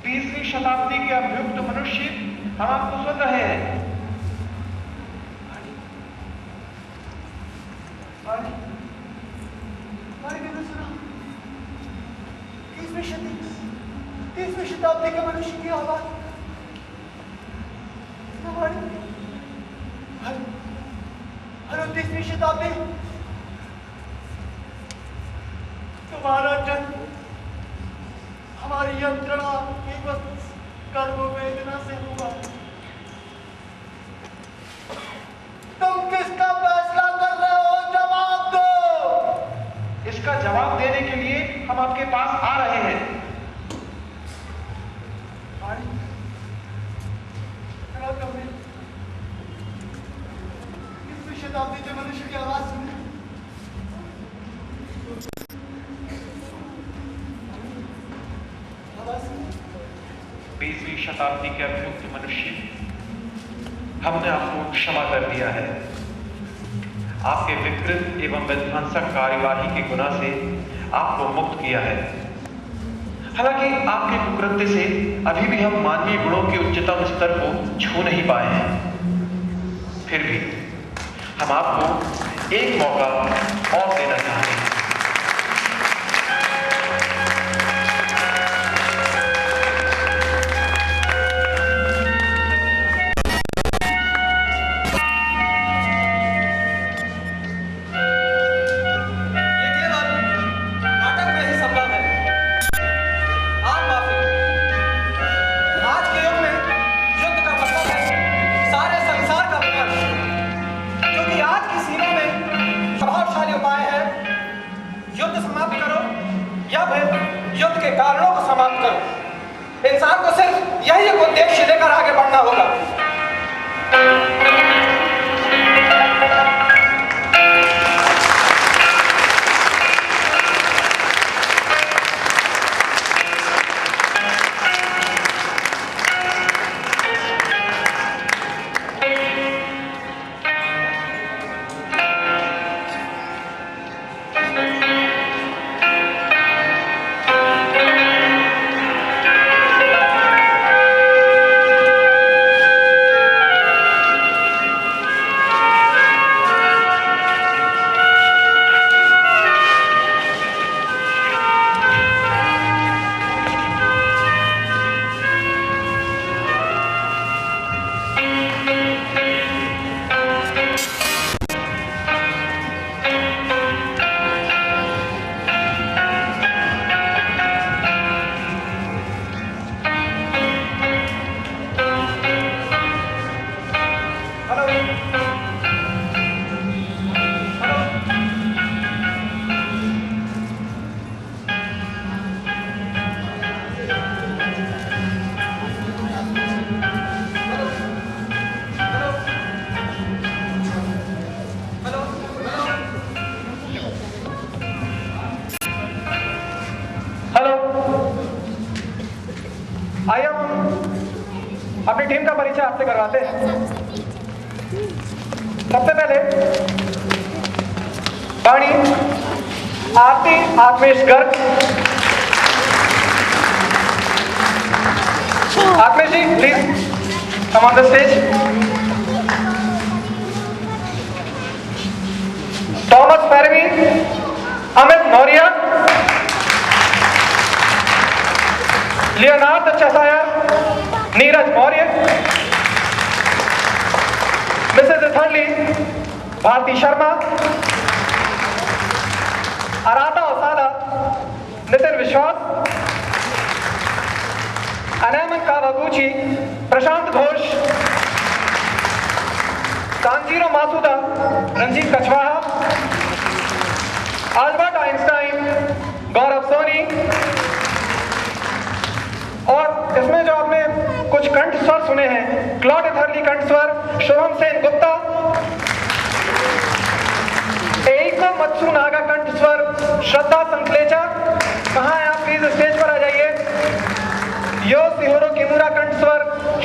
S1: 20वीं शताब्दी के अभियुक्त मनुष्य हम आपको सुन रहे हैं।
S4: तीसवीं शताब्दी के मनुष्य की आवाज। हेलो 30वीं शताब्दी, तुम्हारा जन्म हमारी यंत्रणा केवल कर्म वेदना से हुआ। तुम किसका फैसला कर रहे हो? जवाब दो।
S1: इसका जवाब देने के लिए हम आपके पास आ रहे हैं।
S4: 20वीं शताब्दी के मनुष्य की आवाज सुनी। आवाज सुनी।
S1: 20वीं शताब्दी के अभियुक्त मनुष्य, हमने आपको क्षमा कर दिया है। आपके विकृत एवं विध्वंसक कार्यवाही के गुनाह से आपको मुक्त किया है। हालांकि आपके कुकृत्य से अभी भी हम मानवीय गुणों के उच्चतम स्तर को छू नहीं पाए हैं। फिर भी हम आपको एक मौका और देना चाहते हैं। इंसान को सिर्फ यही एक उद्देश्य लेकर आगे बढ़ना होगा। आइए हम अपनी टीम का परिचय आपसे करवाते हैं। सबसे पहले Vani Aarti Atmesh Garg. Atmesh ji please come on the stage. Thomas Ferebee, Amit Maurya, Leonard Cheshire, Neeraj Maurya, Mrs थर्ली भारती शर्मा, अराधा ओसादा, नितिन विश्वास, अनैमन Kawaguchi, Prashant Ghosh, Kanjiro Masuda, Ranjit Kachhwaha, Albert Einstein, Gaurav Soni, और इसमें जो आपने कुछ कंठ स्वर सुने हैं, क्लॉड एथरली कंठ स्वर, शुभम सेन गुप्ता, एइको मत्सुनागा कंठ स्वर, श्रद्धा संकलेचा। कहाँ है आप? प्लीज स्टेज पर आ जाइए। यो सिहोरो किमुरा कंठ स्वर,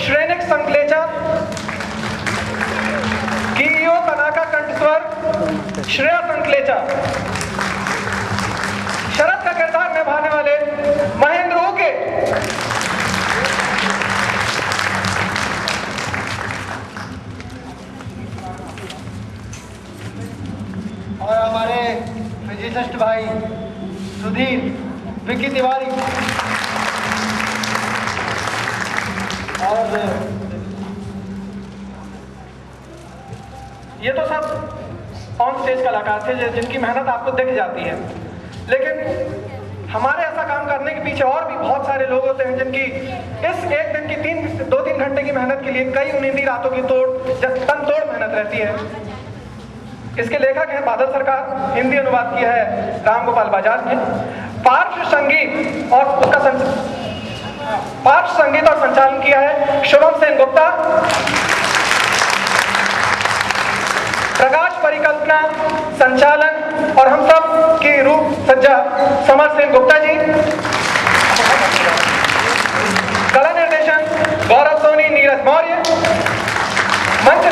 S1: श्रेनिक संकलेचा, कियो तनाका कंठ स्वर, श्रेया संकलेचा। शरद का किरदार निभाने वाले महेंद्र ओके।
S4: और हमारे फिजिसिस्ट भाई सुधीर, विकी तिवारी और
S1: ये तो सब ऑन स्टेज कलाकार थे जिनकी मेहनत आपको दिख जाती है, लेकिन हमारे ऐसा काम करने के पीछे और भी बहुत सारे लोग होते हैं जिनकी इस एक दिन की 2-3 घंटे की मेहनत के लिए कई उन्नीदी रातों की तन तोड़ मेहनत रहती है। इसके लेखक हैं बादल सरकार, हिंदी अनुवाद किया है राम गोपाल बजाज ने। पार्श्व संगीत और संचालन किया है शुभम सेन गुप्ता। प्रकाश परिकल्पना, संचालन और हम सब की रूप सज्जा समर सेन गुप्ता जी। कला निर्देशन गौरव सोनी, नीरज मौर्य। मंच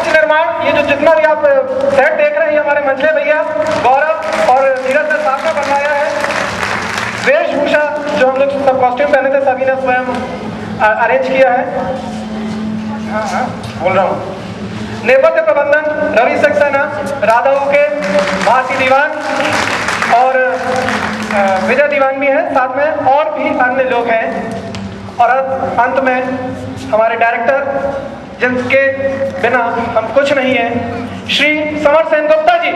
S1: निर्माण ये जो जितना भी आप सेट देख रहे हैं हमारे मंचले भैया गौरव और नीरज ने साथ में बनाया है। वेशभूषा जो हम लोग सब कॉस्ट्यूम पहने थे सभी ने स्वयं अरेंज किया है। हाँ बोल रहा हूँ। नेपथ्य प्रबंधन रवि सक्सेना, राधा उके, भारती दीवान और विजय दीवान भी है साथ में, और भी अन्य लोग हैं। और अंत में हमारे डायरेक्टर जिनके बिना हम कुछ नहीं है, श्री समर सेन गुप्ता जी।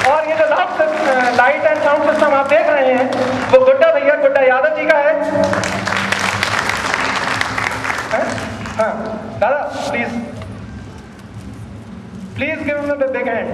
S1: और ये जो लाइट एंड साउंड सिस्टम आप देख रहे हैं वो गुड्डा भैया, गुड्डा यादव जी का है। हाँ दादा please give him a big hand.